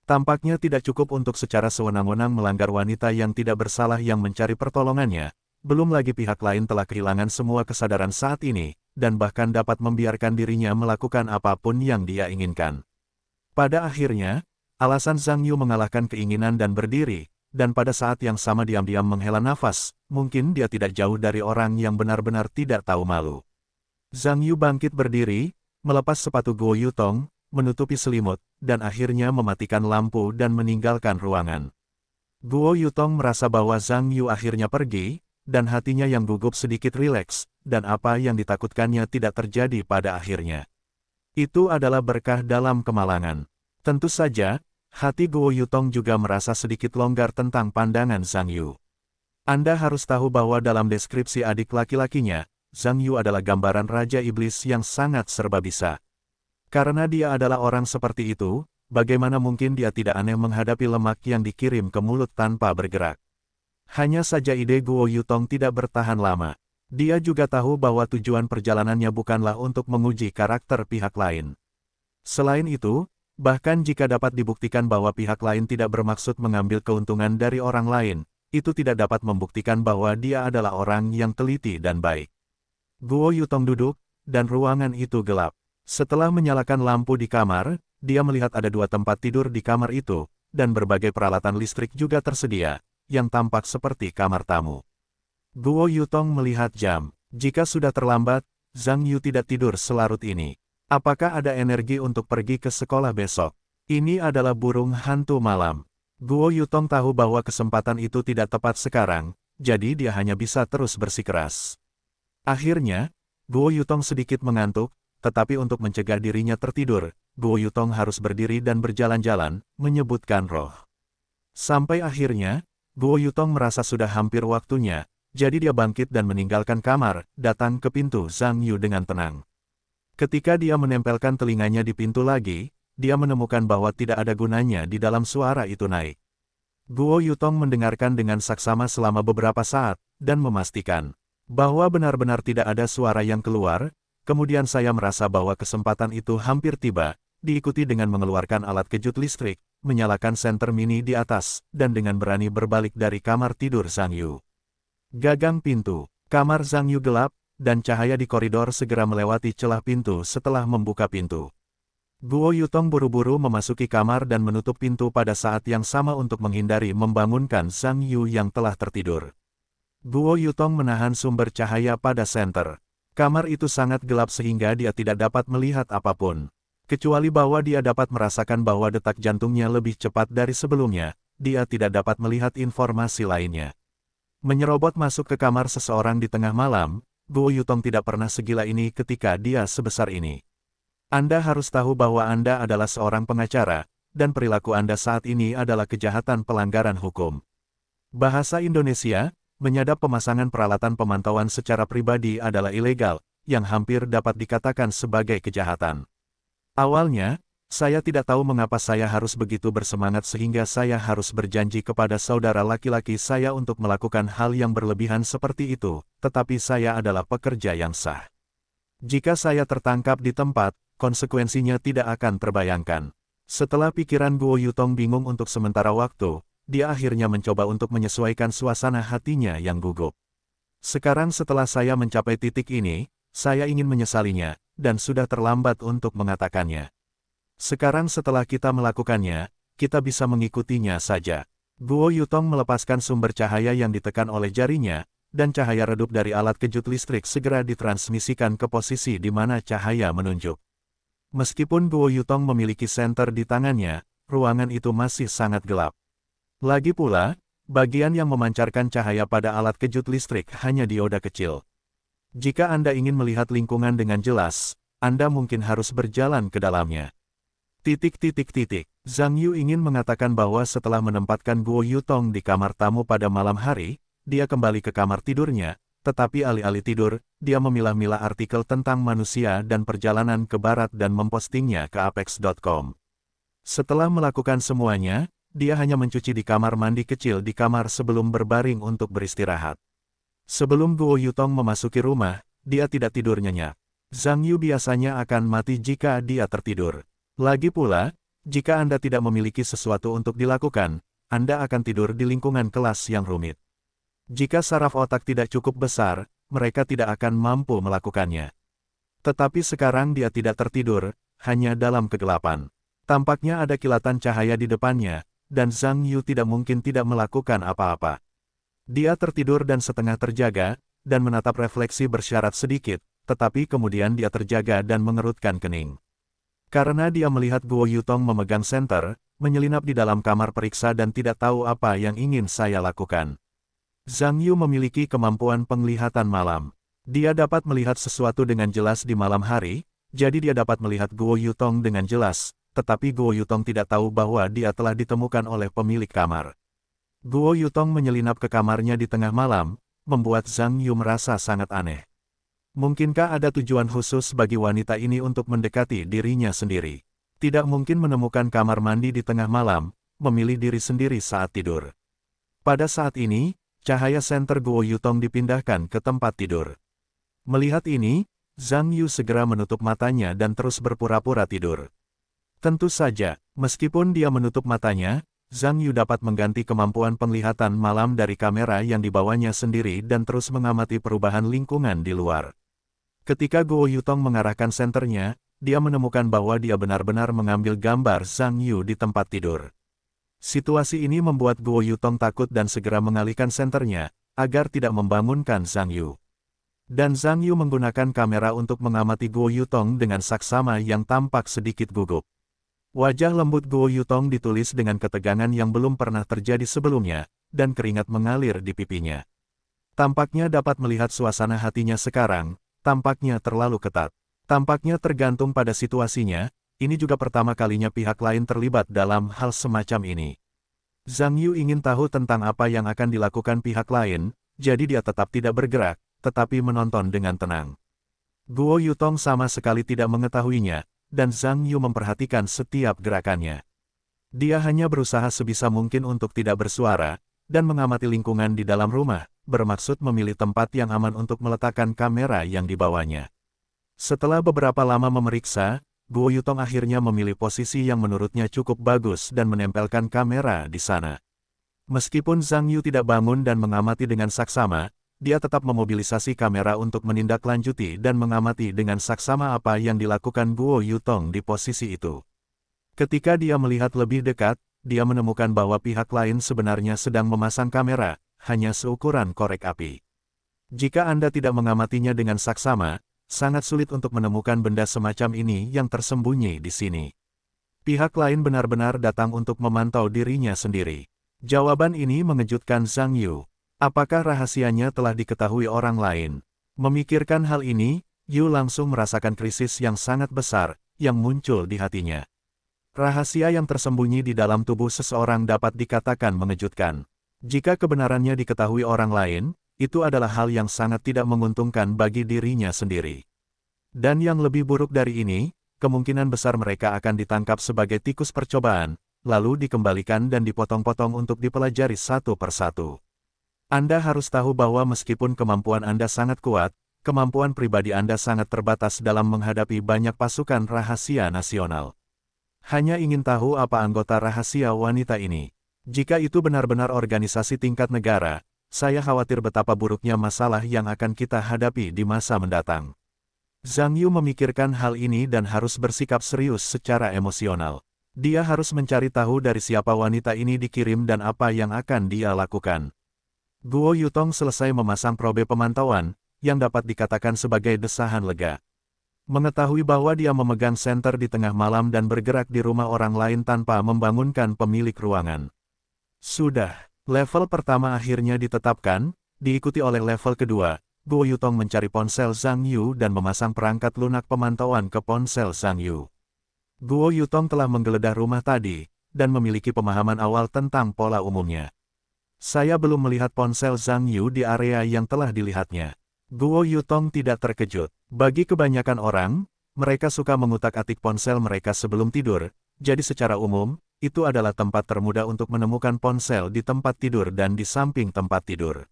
Tampaknya tidak cukup untuk secara sewenang-wenang melanggar wanita yang tidak bersalah yang mencari pertolongannya. Belum lagi pihak lain telah kehilangan semua kesadaran saat ini, dan bahkan dapat membiarkan dirinya melakukan apapun yang dia inginkan. Pada akhirnya, alasan Zhang Yu mengalahkan keinginan dan berdiri, dan pada saat yang sama diam-diam menghela nafas, mungkin dia tidak jauh dari orang yang benar-benar tidak tahu malu. Zhang Yu bangkit berdiri, melepas sepatu Guo Yutong, menutupi selimut, dan akhirnya mematikan lampu dan meninggalkan ruangan. Guo Yutong merasa bahwa Zhang Yu akhirnya pergi, dan hatinya yang gugup sedikit rileks, dan apa yang ditakutkannya tidak terjadi pada akhirnya. Itu adalah berkah dalam kemalangan. Tentu saja, hati Guo Yutong juga merasa sedikit longgar tentang pandangan Zhang Yu. Anda harus tahu bahwa dalam deskripsi adik laki-lakinya, Zhang Yu adalah gambaran Raja Iblis yang sangat serba bisa. Karena dia adalah orang seperti itu, bagaimana mungkin dia tidak aneh menghadapi lemak yang dikirim ke mulut tanpa bergerak. Hanya saja ide Guo Yutong tidak bertahan lama. Dia juga tahu bahwa tujuan perjalanannya bukanlah untuk menguji karakter pihak lain. Selain itu, bahkan jika dapat dibuktikan bahwa pihak lain tidak bermaksud mengambil keuntungan dari orang lain, itu tidak dapat membuktikan bahwa dia adalah orang yang teliti dan baik. Guo Yutong duduk, dan ruangan itu gelap. Setelah menyalakan lampu di kamar, dia melihat ada 2 tempat tidur di kamar itu, dan berbagai peralatan listrik juga tersedia, yang tampak seperti kamar tamu. Guo Yutong melihat jam. Jika sudah terlambat, Zhang Yu tidak tidur selarut ini. Apakah ada energi untuk pergi ke sekolah besok? Ini adalah burung hantu malam. Guo Yutong tahu bahwa kesempatan itu tidak tepat sekarang, jadi dia hanya bisa terus bersikeras. Akhirnya, Guo Yutong sedikit mengantuk, tetapi untuk mencegah dirinya tertidur, Guo Yutong harus berdiri dan berjalan-jalan, menyebutkan roh. Sampai akhirnya, Guo Yutong merasa sudah hampir waktunya, jadi dia bangkit dan meninggalkan kamar, datang ke pintu Zhang Yu dengan tenang. Ketika dia menempelkan telinganya di pintu lagi, dia menemukan bahwa tidak ada gunanya di dalam suara itu naik. Guo Yutong mendengarkan dengan saksama selama beberapa saat, dan memastikan bahwa benar-benar tidak ada suara yang keluar. Kemudian saya merasa bahwa kesempatan itu hampir tiba, diikuti dengan mengeluarkan alat kejut listrik, menyalakan senter mini di atas, dan dengan berani berbalik dari kamar tidur Zhang Yu. Gagang pintu. Kamar Zhang Yu gelap, dan cahaya di koridor segera melewati celah pintu setelah membuka pintu. Guo Yutong buru-buru memasuki kamar dan menutup pintu pada saat yang sama untuk menghindari membangunkan Zhang Yu yang telah tertidur. Guo Yutong menahan sumber cahaya pada senter. Kamar itu sangat gelap sehingga dia tidak dapat melihat apapun. Kecuali bahwa dia dapat merasakan bahwa detak jantungnya lebih cepat dari sebelumnya, dia tidak dapat melihat informasi lainnya. Menyerobot masuk ke kamar seseorang di tengah malam, Guo Yutong tidak pernah segila ini ketika dia sebesar ini. Anda harus tahu bahwa Anda adalah seorang pengacara, dan perilaku Anda saat ini adalah kejahatan pelanggaran hukum. Bahasa Indonesia, menyadap pemasangan peralatan pemantauan secara pribadi adalah ilegal, yang hampir dapat dikatakan sebagai kejahatan. Awalnya, saya tidak tahu mengapa saya harus begitu bersemangat sehingga saya harus berjanji kepada saudara laki-laki saya untuk melakukan hal yang berlebihan seperti itu, tetapi saya adalah pekerja yang sah. Jika saya tertangkap di tempat, konsekuensinya tidak akan terbayangkan. Setelah pikiran Guo Yutong bingung untuk sementara waktu, dia akhirnya mencoba untuk menyesuaikan suasana hatinya yang gugup. Sekarang setelah saya mencapai titik ini, saya ingin menyesalinya, dan sudah terlambat untuk mengatakannya. Sekarang setelah kita melakukannya, kita bisa mengikutinya saja. Guo Yutong melepaskan sumber cahaya yang ditekan oleh jarinya, dan cahaya redup dari alat kejut listrik segera ditransmisikan ke posisi di mana cahaya menunjuk. Meskipun Guo Yutong memiliki senter di tangannya, ruangan itu masih sangat gelap. Lagi pula, bagian yang memancarkan cahaya pada alat kejut listrik hanya dioda kecil. Jika Anda ingin melihat lingkungan dengan jelas, Anda mungkin harus berjalan ke dalamnya. Zhang Yu ingin mengatakan bahwa setelah menempatkan Guo Yutong di kamar tamu pada malam hari, dia kembali ke kamar tidurnya, tetapi alih-alih tidur, dia memilah-milah artikel tentang manusia dan perjalanan ke barat dan mempostingnya ke apex.com. Setelah melakukan semuanya, dia hanya mencuci di kamar mandi kecil di kamar sebelum berbaring untuk beristirahat. Sebelum Guo Yutong memasuki rumah, dia tidak tidur nyenyak. Zhang Yu biasanya akan mati jika dia tertidur. Lagi pula, jika Anda tidak memiliki sesuatu untuk dilakukan, Anda akan tidur di lingkungan kelas yang rumit. Jika saraf otak tidak cukup besar, mereka tidak akan mampu melakukannya. Tetapi sekarang dia tidak tertidur, hanya dalam kegelapan. Tampaknya ada kilatan cahaya di depannya, dan Zhang Yu tidak mungkin tidak melakukan apa-apa. Dia tertidur dan setengah terjaga, dan menatap refleksi bersyarat sedikit, tetapi kemudian dia terjaga dan mengerutkan kening. Karena dia melihat Guo Yutong memegang senter, menyelinap di dalam kamar periksa dan tidak tahu apa yang ingin saya lakukan. Zhang Yu memiliki kemampuan penglihatan malam. Dia dapat melihat sesuatu dengan jelas di malam hari, jadi dia dapat melihat Guo Yutong dengan jelas, tetapi Guo Yutong tidak tahu bahwa dia telah ditemukan oleh pemilik kamar. Guo Yutong menyelinap ke kamarnya di tengah malam, membuat Zhang Yu merasa sangat aneh. Mungkinkah ada tujuan khusus bagi wanita ini untuk mendekati dirinya sendiri? Tidak mungkin menemukan kamar mandi di tengah malam, memilih diri sendiri saat tidur. Pada saat ini, cahaya senter Guo Yutong dipindahkan ke tempat tidur. Melihat ini, Zhang Yu segera menutup matanya dan terus berpura-pura tidur. Tentu saja, meskipun dia menutup matanya, Zhang Yu dapat mengganti kemampuan penglihatan malam dari kamera yang dibawanya sendiri dan terus mengamati perubahan lingkungan di luar. Ketika Guo Yutong mengarahkan senternya, dia menemukan bahwa dia benar-benar mengambil gambar Zhang Yu di tempat tidur. Situasi ini membuat Guo Yutong takut dan segera mengalihkan senternya, agar tidak membangunkan Zhang Yu. Dan Zhang Yu menggunakan kamera untuk mengamati Guo Yutong dengan saksama yang tampak sedikit gugup. Wajah lembut Guo Yutong ditulis dengan ketegangan yang belum pernah terjadi sebelumnya, dan keringat mengalir di pipinya. Tampaknya dapat melihat suasana hatinya sekarang, tampaknya terlalu ketat. Tampaknya tergantung pada situasinya, ini juga pertama kalinya pihak lain terlibat dalam hal semacam ini. Zhang Yu ingin tahu tentang apa yang akan dilakukan pihak lain, jadi dia tetap tidak bergerak, tetapi menonton dengan tenang. Guo Yutong sama sekali tidak mengetahuinya, dan Zhang Yu memperhatikan setiap gerakannya. Dia hanya berusaha sebisa mungkin untuk tidak bersuara, dan mengamati lingkungan di dalam rumah, bermaksud memilih tempat yang aman untuk meletakkan kamera yang dibawanya. Setelah beberapa lama memeriksa, Guo Yutong akhirnya memilih posisi yang menurutnya cukup bagus dan menempelkan kamera di sana. Meskipun Zhang Yu tidak bangun dan mengamati dengan saksama, dia tetap memobilisasi kamera untuk menindaklanjuti dan mengamati dengan saksama apa yang dilakukan Guo Yutong di posisi itu. Ketika dia melihat lebih dekat, dia menemukan bahwa pihak lain sebenarnya sedang memasang kamera, hanya seukuran korek api. Jika Anda tidak mengamatinya dengan saksama, sangat sulit untuk menemukan benda semacam ini yang tersembunyi di sini. Pihak lain benar-benar datang untuk memantau dirinya sendiri. Jawaban ini mengejutkan Zhang Yu. Apakah rahasianya telah diketahui orang lain? Memikirkan hal ini, Yu langsung merasakan krisis yang sangat besar, yang muncul di hatinya. Rahasia yang tersembunyi di dalam tubuh seseorang dapat dikatakan mengejutkan. Jika kebenarannya diketahui orang lain, itu adalah hal yang sangat tidak menguntungkan bagi dirinya sendiri. Dan yang lebih buruk dari ini, kemungkinan besar mereka akan ditangkap sebagai tikus percobaan, lalu dikembalikan dan dipotong-potong untuk dipelajari satu persatu. Anda harus tahu bahwa meskipun kemampuan Anda sangat kuat, kemampuan pribadi Anda sangat terbatas dalam menghadapi banyak pasukan rahasia nasional. Hanya ingin tahu apa anggota rahasia wanita ini. Jika itu benar-benar organisasi tingkat negara, saya khawatir betapa buruknya masalah yang akan kita hadapi di masa mendatang. Zhang Yu memikirkan hal ini dan harus bersikap serius secara emosional. Dia harus mencari tahu dari siapa wanita ini dikirim dan apa yang akan dia lakukan. Guo Yutong selesai memasang probe pemantauan, yang dapat dikatakan sebagai desahan lega. Mengetahui bahwa dia memegang senter di tengah malam dan bergerak di rumah orang lain tanpa membangunkan pemilik ruangan. Sudah. Level pertama akhirnya ditetapkan, diikuti oleh level kedua. Guo Yutong mencari ponsel Zhang Yu dan memasang perangkat lunak pemantauan ke ponsel Zhang Yu. Guo Yutong telah menggeledah rumah tadi, dan memiliki pemahaman awal tentang pola umumnya. Saya belum melihat ponsel Zhang Yu di area yang telah dilihatnya. Guo Yutong tidak terkejut. Bagi kebanyakan orang, mereka suka mengutak-atik ponsel mereka sebelum tidur, jadi secara umum, itu adalah tempat termudah untuk menemukan ponsel di tempat tidur dan di samping tempat tidur.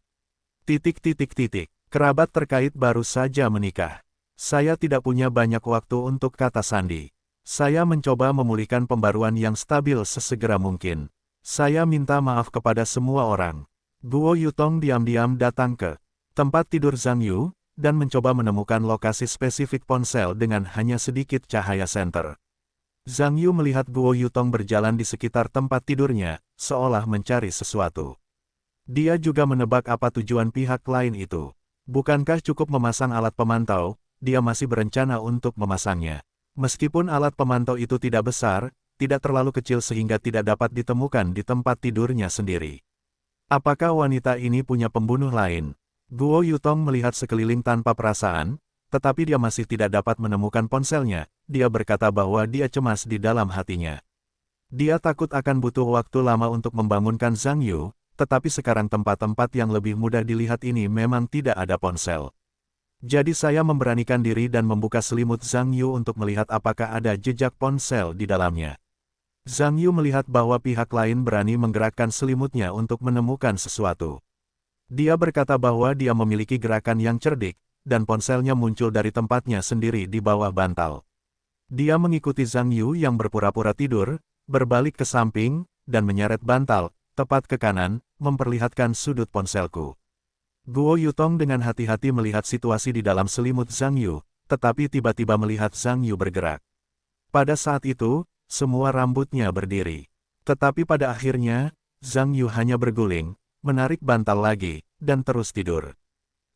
Kerabat terkait baru saja menikah. Saya tidak punya banyak waktu untuk kata sandi. Saya mencoba memulihkan pembaruan yang stabil sesegera mungkin. Saya minta maaf kepada semua orang. Guo Yutong diam-diam datang ke tempat tidur Zhang Yu, dan mencoba menemukan lokasi spesifik ponsel dengan hanya sedikit cahaya senter. Zhang Yu melihat Guo Yutong berjalan di sekitar tempat tidurnya, seolah mencari sesuatu. Dia juga menebak apa tujuan pihak lain itu. Bukankah cukup memasang alat pemantau, dia masih berencana untuk memasangnya. Meskipun alat pemantau itu tidak besar, tidak terlalu kecil sehingga tidak dapat ditemukan di tempat tidurnya sendiri. Apakah wanita ini punya pembunuh lain? Guo Yutong melihat sekeliling tanpa perasaan, tetapi dia masih tidak dapat menemukan ponselnya. Dia berkata bahwa dia cemas di dalam hatinya. Dia takut akan butuh waktu lama untuk membangunkan Zhang Yu, tetapi sekarang tempat-tempat yang lebih mudah dilihat ini memang tidak ada ponsel. Jadi saya memberanikan diri dan membuka selimut Zhang Yu untuk melihat apakah ada jejak ponsel di dalamnya. Zhang Yu melihat bahwa pihak lain berani menggerakkan selimutnya untuk menemukan sesuatu. Dia berkata bahwa dia memiliki gerakan yang cerdik, dan ponselnya muncul dari tempatnya sendiri di bawah bantal. Dia mengikuti Zhang Yu yang berpura-pura tidur, berbalik ke samping, dan menyeret bantal, tepat ke kanan, memperlihatkan sudut ponselku. Guo Yutong dengan hati-hati melihat situasi di dalam selimut Zhang Yu, tetapi tiba-tiba melihat Zhang Yu bergerak. Pada saat itu, semua rambutnya berdiri. Tetapi pada akhirnya, Zhang Yu hanya berguling, menarik bantal lagi, dan terus tidur.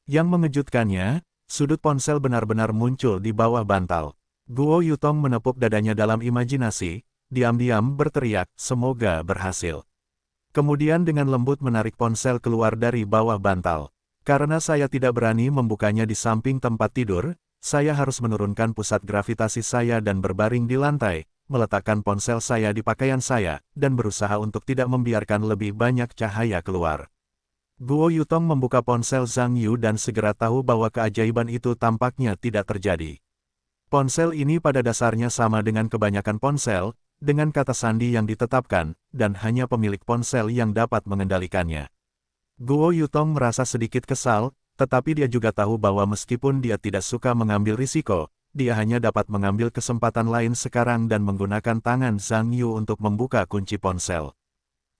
Yang mengejutkannya, sudut ponsel benar-benar muncul di bawah bantal. Guo Yutong menepuk dadanya dalam imajinasi, diam-diam berteriak, semoga berhasil. Kemudian dengan lembut menarik ponsel keluar dari bawah bantal. Karena saya tidak berani membukanya di samping tempat tidur, saya harus menurunkan pusat gravitasi saya dan berbaring di lantai, meletakkan ponsel saya di pakaian saya, dan berusaha untuk tidak membiarkan lebih banyak cahaya keluar. Guo Yutong membuka ponsel Zhang Yu dan segera tahu bahwa keajaiban itu tampaknya tidak terjadi. Ponsel ini pada dasarnya sama dengan kebanyakan ponsel, dengan kata sandi yang ditetapkan, dan hanya pemilik ponsel yang dapat mengendalikannya. Guo Yutong merasa sedikit kesal, tetapi dia juga tahu bahwa meskipun dia tidak suka mengambil risiko, dia hanya dapat mengambil kesempatan lain sekarang dan menggunakan tangan Zhang Yu untuk membuka kunci ponsel.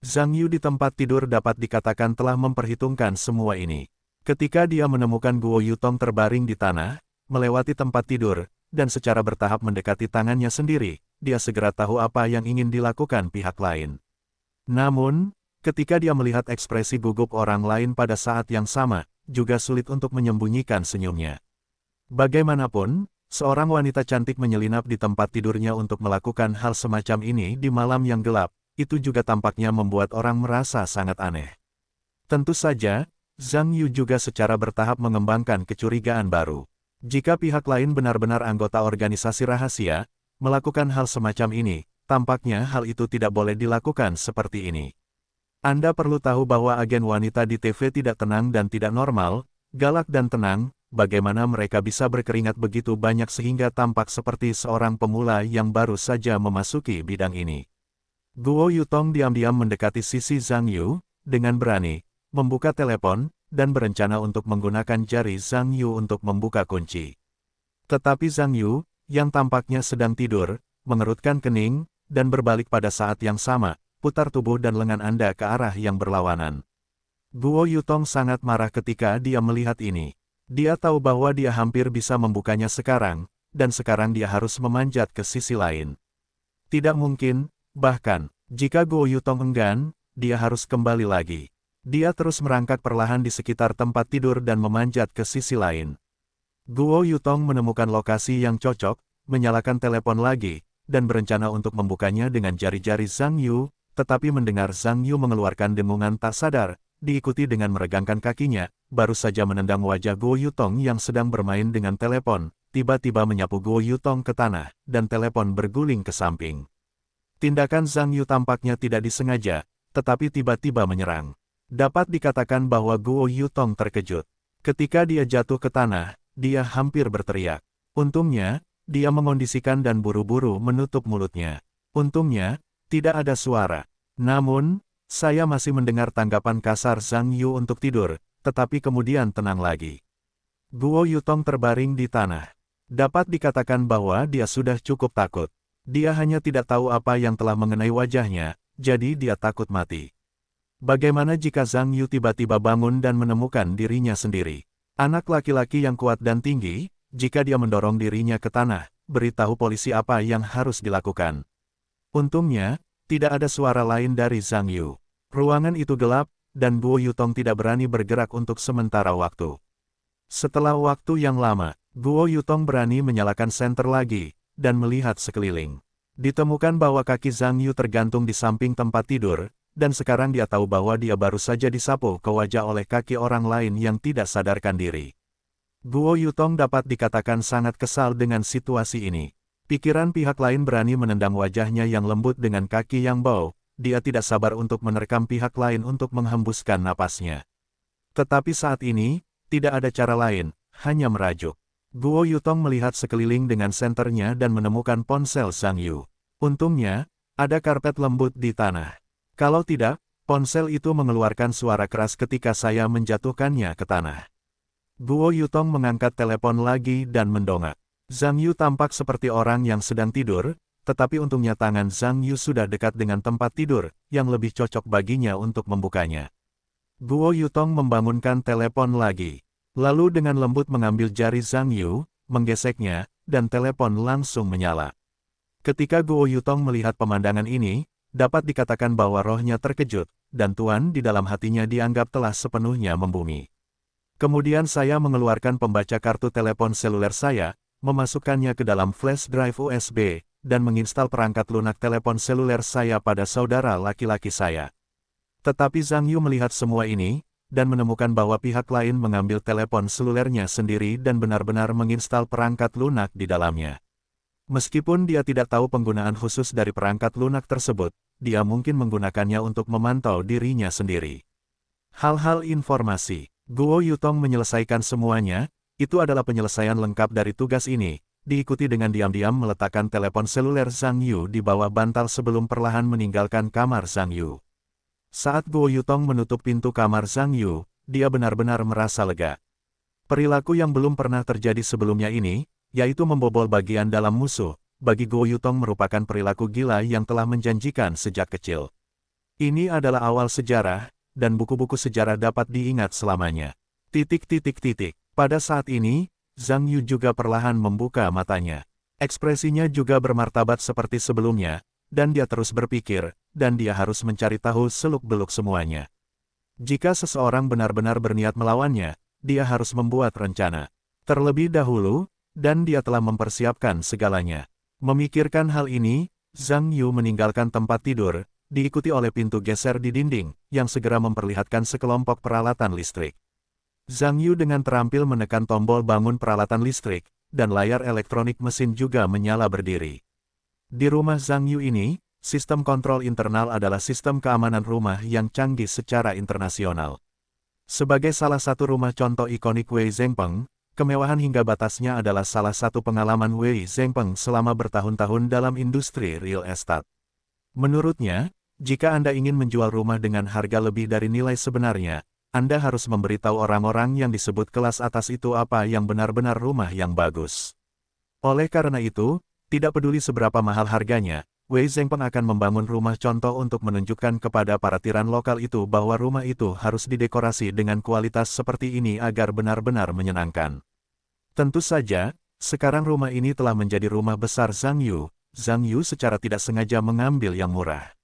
Zhang Yu di tempat tidur dapat dikatakan telah memperhitungkan semua ini. Ketika dia menemukan Guo Yutong terbaring di tanah, melewati tempat tidur, dan secara bertahap mendekati tangannya sendiri, dia segera tahu apa yang ingin dilakukan pihak lain. Namun, ketika dia melihat ekspresi gugup orang lain pada saat yang sama, juga sulit untuk menyembunyikan senyumnya. Bagaimanapun, seorang wanita cantik menyelinap di tempat tidurnya untuk melakukan hal semacam ini di malam yang gelap, itu juga tampaknya membuat orang merasa sangat aneh. Tentu saja, Zhang Yu juga secara bertahap mengembangkan kecurigaan baru. Jika pihak lain benar-benar anggota organisasi rahasia, melakukan hal semacam ini, tampaknya hal itu tidak boleh dilakukan seperti ini. Anda perlu tahu bahwa agen wanita di TV tidak tenang dan tidak normal, galak dan tenang. Bagaimana mereka bisa berkeringat begitu banyak sehingga tampak seperti seorang pemula yang baru saja memasuki bidang ini. Guo Yutong diam-diam mendekati sisi Zhang Yu, dengan berani, membuka telepon, dan berencana untuk menggunakan jari Zhang Yu untuk membuka kunci. Tetapi Zhang Yu, yang tampaknya sedang tidur, mengerutkan kening, dan berbalik pada saat yang sama, putar tubuh dan lengan Anda ke arah yang berlawanan. Guo Yutong sangat marah ketika dia melihat ini. Dia tahu bahwa dia hampir bisa membukanya sekarang, dan sekarang dia harus memanjat ke sisi lain. Tidak mungkin, bahkan, jika Guo Yutong enggan, dia harus kembali lagi. Dia terus merangkak perlahan di sekitar tempat tidur dan memanjat ke sisi lain. Guo Yutong menemukan lokasi yang cocok, menyalakan telepon lagi, dan berencana untuk membukanya dengan jari-jari Zhang Yu, tetapi mendengar Zhang Yu mengeluarkan dengungan tak sadar, diikuti dengan meregangkan kakinya, baru saja menendang wajah Guo Yutong yang sedang bermain dengan telepon, tiba-tiba menyapu Guo Yutong ke tanah, dan telepon berguling ke samping. Tindakan Zhang Yu tampaknya tidak disengaja, tetapi tiba-tiba menyerang. Dapat dikatakan bahwa Guo Yutong terkejut. Ketika dia jatuh ke tanah, dia hampir berteriak. Untungnya, dia mengondisikan dan buru-buru menutup mulutnya. Untungnya, tidak ada suara. Namun, saya masih mendengar tanggapan kasar Zhang Yu untuk tidur, tetapi kemudian tenang lagi. Guo Yutong terbaring di tanah. Dapat dikatakan bahwa dia sudah cukup takut. Dia hanya tidak tahu apa yang telah mengenai wajahnya, jadi dia takut mati. Bagaimana jika Zhang Yu tiba-tiba bangun dan menemukan dirinya sendiri? Anak laki-laki yang kuat dan tinggi, jika dia mendorong dirinya ke tanah, beritahu polisi apa yang harus dilakukan. Untungnya, tidak ada suara lain dari Zhang Yu. Ruangan itu gelap, dan Guo Yutong tidak berani bergerak untuk sementara waktu. Setelah waktu yang lama, Guo Yutong berani menyalakan senter lagi, dan melihat sekeliling. Ditemukan bahwa kaki Zhang Yu tergantung di samping tempat tidur, dan sekarang dia tahu bahwa dia baru saja disapu ke wajah oleh kaki orang lain yang tidak sadarkan diri. Guo Yutong dapat dikatakan sangat kesal dengan situasi ini. Pikiran pihak lain berani menendang wajahnya yang lembut dengan kaki yang bau, dia tidak sabar untuk menerkam pihak lain untuk menghembuskan napasnya. Tetapi saat ini, tidak ada cara lain, hanya merajuk. Guo Yutong melihat sekeliling dengan senternya dan menemukan ponsel Zhang Yu. Untungnya, ada karpet lembut di tanah. Kalau tidak, ponsel itu mengeluarkan suara keras ketika saya menjatuhkannya ke tanah. Guo Yutong mengangkat telepon lagi dan mendongak. Zhang Yu tampak seperti orang yang sedang tidur, tetapi untungnya tangan Zhang Yu sudah dekat dengan tempat tidur, yang lebih cocok baginya untuk membukanya. Guo Yutong membangunkan telepon lagi. Lalu dengan lembut mengambil jari Zhang Yu, menggeseknya, dan telepon langsung menyala. Ketika Guo Yutong melihat pemandangan ini, dapat dikatakan bahwa rohnya terkejut, dan tuan di dalam hatinya dianggap telah sepenuhnya membumi. Kemudian saya mengeluarkan pembaca kartu telepon seluler saya, memasukkannya ke dalam flash drive USB, dan menginstal perangkat lunak telepon seluler saya pada saudara laki-laki saya. Tetapi Zhang Yu melihat semua ini, dan menemukan bahwa pihak lain mengambil telepon selulernya sendiri dan benar-benar menginstal perangkat lunak di dalamnya. Meskipun dia tidak tahu penggunaan khusus dari perangkat lunak tersebut, dia mungkin menggunakannya untuk memantau dirinya sendiri. Hal-hal informasi. Guo Yutong menyelesaikan semuanya, itu adalah penyelesaian lengkap dari tugas ini, diikuti dengan diam-diam meletakkan telepon seluler Zhang Yu di bawah bantal sebelum perlahan meninggalkan kamar Zhang Yu. Saat Guo Yutong menutup pintu kamar Zhang Yu, dia benar-benar merasa lega. Perilaku yang belum pernah terjadi sebelumnya ini, yaitu membobol bagian dalam musuh, bagi Guo Yutong merupakan perilaku gila yang telah menjanjikan sejak kecil. Ini adalah awal sejarah, dan buku-buku sejarah dapat diingat selamanya. Pada saat ini, Zhang Yu juga perlahan membuka matanya. Ekspresinya juga bermartabat seperti sebelumnya, dan dia terus berpikir, dan dia harus mencari tahu seluk-beluk semuanya. Jika seseorang benar-benar berniat melawannya, dia harus membuat rencana terlebih dahulu, dan dia telah mempersiapkan segalanya. Memikirkan hal ini, Zhang Yu meninggalkan tempat tidur, diikuti oleh pintu geser di dinding, yang segera memperlihatkan sekelompok peralatan listrik. Zhang Yu dengan terampil menekan tombol bangun peralatan listrik, dan layar elektronik mesin juga menyala berdiri. Di rumah Zhang Yu ini, sistem kontrol internal adalah sistem keamanan rumah yang canggih secara internasional. Sebagai salah satu rumah contoh ikonik Wei Zhengpeng, kemewahan hingga batasnya adalah salah satu pengalaman Wei Zhengpeng selama bertahun-tahun dalam industri real estate. Menurutnya, jika Anda ingin menjual rumah dengan harga lebih dari nilai sebenarnya, Anda harus memberitahu orang-orang yang disebut kelas atas itu apa yang benar-benar rumah yang bagus. Oleh karena itu, tidak peduli seberapa mahal harganya, Wei Zhengpeng akan membangun rumah contoh untuk menunjukkan kepada para tiran lokal itu bahwa rumah itu harus didekorasi dengan kualitas seperti ini agar benar-benar menyenangkan. Tentu saja, sekarang rumah ini telah menjadi rumah besar Zhang Yu. Zhang Yu secara tidak sengaja mengambil yang murah.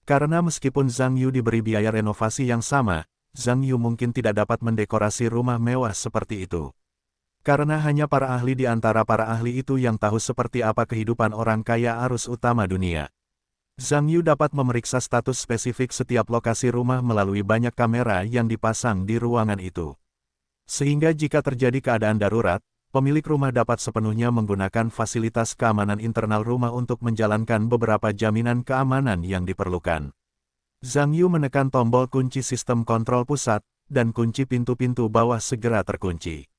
Karena meskipun Zhang Yu diberi biaya renovasi yang sama, Zhang Yu mungkin tidak dapat mendekorasi rumah mewah seperti itu. Karena hanya para ahli di antara para ahli itu yang tahu seperti apa kehidupan orang kaya arus utama dunia. Zhang Yu dapat memeriksa status spesifik setiap lokasi rumah melalui banyak kamera yang dipasang di ruangan itu. Sehingga jika terjadi keadaan darurat, pemilik rumah dapat sepenuhnya menggunakan fasilitas keamanan internal rumah untuk menjalankan beberapa jaminan keamanan yang diperlukan. Zhang Yu menekan tombol kunci sistem kontrol pusat, dan kunci pintu-pintu bawah segera terkunci.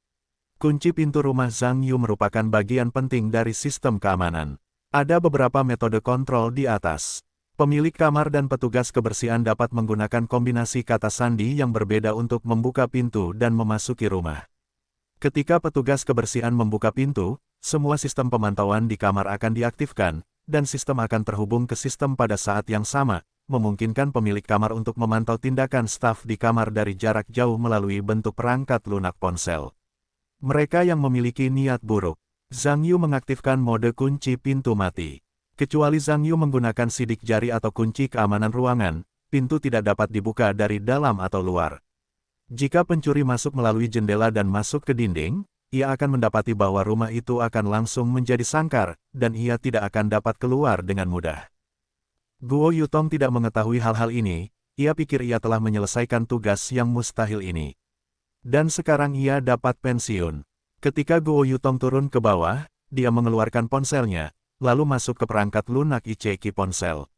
Kunci pintu rumah Zhang Yu merupakan bagian penting dari sistem keamanan. Ada beberapa metode kontrol di atas. Pemilik kamar dan petugas kebersihan dapat menggunakan kombinasi kata sandi yang berbeda untuk membuka pintu dan memasuki rumah. Ketika petugas kebersihan membuka pintu, semua sistem pemantauan di kamar akan diaktifkan, dan sistem akan terhubung ke sistem pada saat yang sama, memungkinkan pemilik kamar untuk memantau tindakan staf di kamar dari jarak jauh melalui bentuk perangkat lunak ponsel. Mereka yang memiliki niat buruk. Zhang Yu mengaktifkan mode kunci pintu mati. Kecuali Zhang Yu menggunakan sidik jari atau kunci keamanan ruangan, pintu tidak dapat dibuka dari dalam atau luar. Jika pencuri masuk melalui jendela dan masuk ke dinding, ia akan mendapati bahwa rumah itu akan langsung menjadi sangkar, dan ia tidak akan dapat keluar dengan mudah. Guo Yutong tidak mengetahui hal-hal ini, ia pikir ia telah menyelesaikan tugas yang mustahil ini. Dan sekarang ia dapat pensiun. Ketika Guo Yutong turun ke bawah, dia mengeluarkan ponselnya, lalu masuk ke perangkat lunak ICQ ponsel.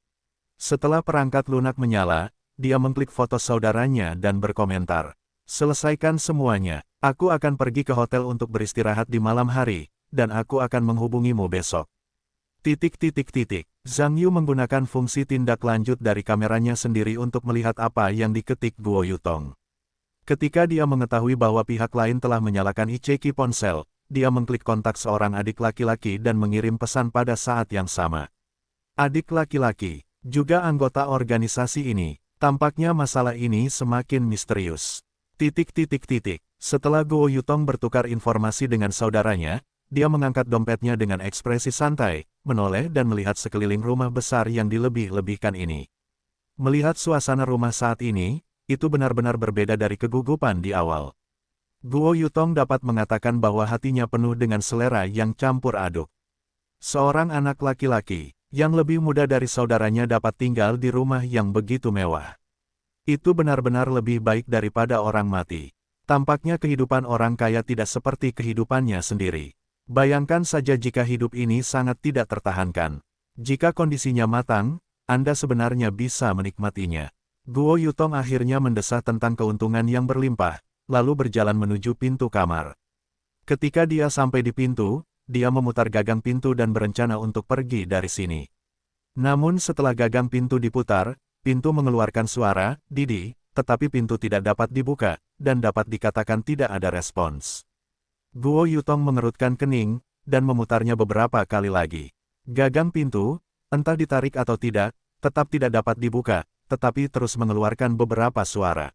Setelah perangkat lunak menyala, dia mengklik foto saudaranya dan berkomentar. Selesaikan semuanya. Aku akan pergi ke hotel untuk beristirahat di malam hari, dan aku akan menghubungimu besok. Zhang Yu menggunakan fungsi tindak lanjut dari kameranya sendiri untuk melihat apa yang diketik Guo Yutong. Ketika dia mengetahui bahwa pihak lain telah menyalakan Icheki ponsel, dia mengklik kontak seorang adik laki-laki dan mengirim pesan pada saat yang sama. Adik laki-laki, juga anggota organisasi ini, tampaknya masalah ini semakin misterius. Setelah Guo Yutong bertukar informasi dengan saudaranya, dia mengangkat dompetnya dengan ekspresi santai, menoleh dan melihat sekeliling rumah besar yang dilebih-lebihkan ini. Melihat suasana rumah saat ini, itu benar-benar berbeda dari kegugupan di awal. Guo Yutong dapat mengatakan bahwa hatinya penuh dengan selera yang campur aduk. Seorang anak laki-laki, yang lebih muda dari saudaranya dapat tinggal di rumah yang begitu mewah. Itu benar-benar lebih baik daripada orang mati. Tampaknya kehidupan orang kaya tidak seperti kehidupannya sendiri. Bayangkan saja jika hidup ini sangat tidak tertahankan. Jika kondisinya matang, Anda sebenarnya bisa menikmatinya. Guo Yutong akhirnya mendesah tentang keuntungan yang berlimpah, lalu berjalan menuju pintu kamar. Ketika dia sampai di pintu, dia memutar gagang pintu dan berencana untuk pergi dari sini. Namun setelah gagang pintu diputar, pintu mengeluarkan suara, "Didi," tetapi pintu tidak dapat dibuka, dan dapat dikatakan tidak ada respons. Guo Yutong mengerutkan kening, dan memutarnya beberapa kali lagi. Gagang pintu, entah ditarik atau tidak, tetap tidak dapat dibuka, tetapi terus mengeluarkan beberapa suara.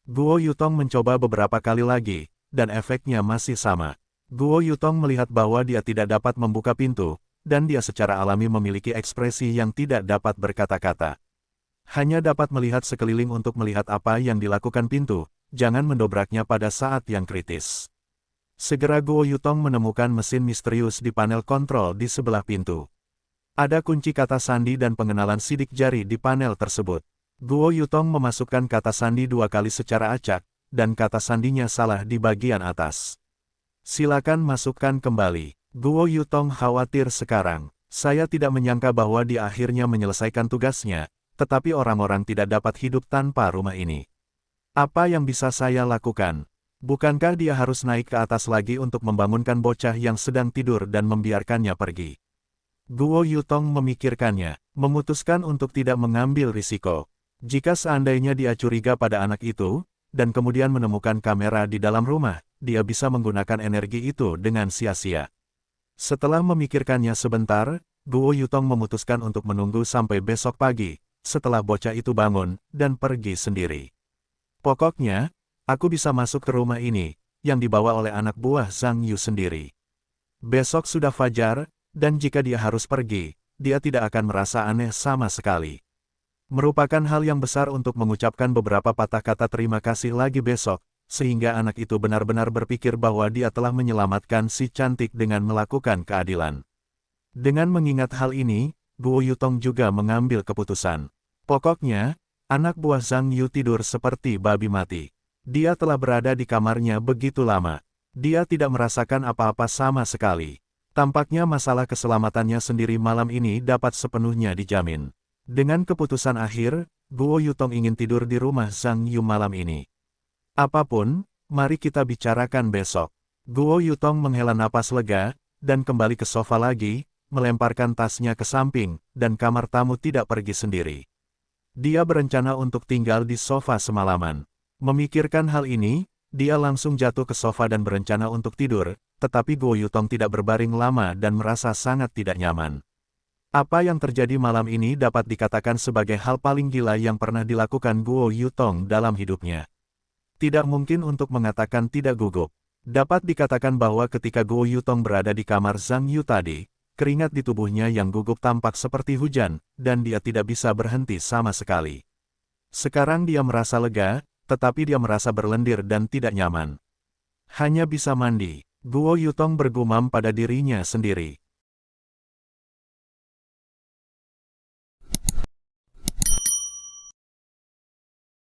Guo Yutong mencoba beberapa kali lagi, dan efeknya masih sama. Guo Yutong melihat bahwa dia tidak dapat membuka pintu, dan dia secara alami memiliki ekspresi yang tidak dapat berkata-kata. Hanya dapat melihat sekeliling untuk melihat apa yang dilakukan pintu, jangan mendobraknya pada saat yang kritis. Segera Guo Yutong menemukan mesin misterius di panel kontrol di sebelah pintu. Ada kunci kata sandi dan pengenalan sidik jari di panel tersebut. Guo Yutong memasukkan kata sandi 2 kali secara acak, dan kata sandinya salah di bagian atas. Silakan masukkan kembali. Guo Yutong khawatir sekarang. Saya tidak menyangka bahwa dia akhirnya menyelesaikan tugasnya, tetapi orang-orang tidak dapat hidup tanpa rumah ini. Apa yang bisa saya lakukan? Bukankah dia harus naik ke atas lagi untuk membangunkan bocah yang sedang tidur dan membiarkannya pergi? Guo Yutong memikirkannya, memutuskan untuk tidak mengambil risiko. Jika seandainya dia curiga pada anak itu, dan kemudian menemukan kamera di dalam rumah, dia bisa menggunakan energi itu dengan sia-sia. Setelah memikirkannya sebentar, Guo Yutong memutuskan untuk menunggu sampai besok pagi, setelah bocah itu bangun, dan pergi sendiri. Pokoknya, aku bisa masuk ke rumah ini, yang dibawa oleh anak buah Zhang Yu sendiri. Besok sudah fajar, dan jika dia harus pergi, dia tidak akan merasa aneh sama sekali. Merupakan hal yang besar untuk mengucapkan beberapa patah kata terima kasih lagi besok, sehingga anak itu benar-benar berpikir bahwa dia telah menyelamatkan si cantik dengan melakukan keadilan. Dengan mengingat hal ini, Guo Yutong juga mengambil keputusan. Pokoknya, anak buah Zhang Yu tidur seperti babi mati. Dia telah berada di kamarnya begitu lama. Dia tidak merasakan apa-apa sama sekali. Tampaknya masalah keselamatannya sendiri malam ini dapat sepenuhnya dijamin. Dengan keputusan akhir, Guo Yutong ingin tidur di rumah Zhang Yu malam ini. Apapun, mari kita bicarakan besok. Guo Yutong menghela napas lega, dan kembali ke sofa lagi, melemparkan tasnya ke samping, dan kamar tamu tidak pergi sendiri. Dia berencana untuk tinggal di sofa semalaman. Memikirkan hal ini, dia langsung jatuh ke sofa dan berencana untuk tidur, tetapi Guo Yutong tidak berbaring lama dan merasa sangat tidak nyaman. Apa yang terjadi malam ini dapat dikatakan sebagai hal paling gila yang pernah dilakukan Guo Yutong dalam hidupnya. Tidak mungkin untuk mengatakan tidak gugup. Dapat dikatakan bahwa ketika Guo Yutong berada di kamar Zhang Yu tadi, keringat di tubuhnya yang gugup tampak seperti hujan, dan dia tidak bisa berhenti sama sekali. Sekarang dia merasa lega, tetapi dia merasa berlendir dan tidak nyaman. Hanya bisa mandi. Guo Yutong bergumam pada dirinya sendiri.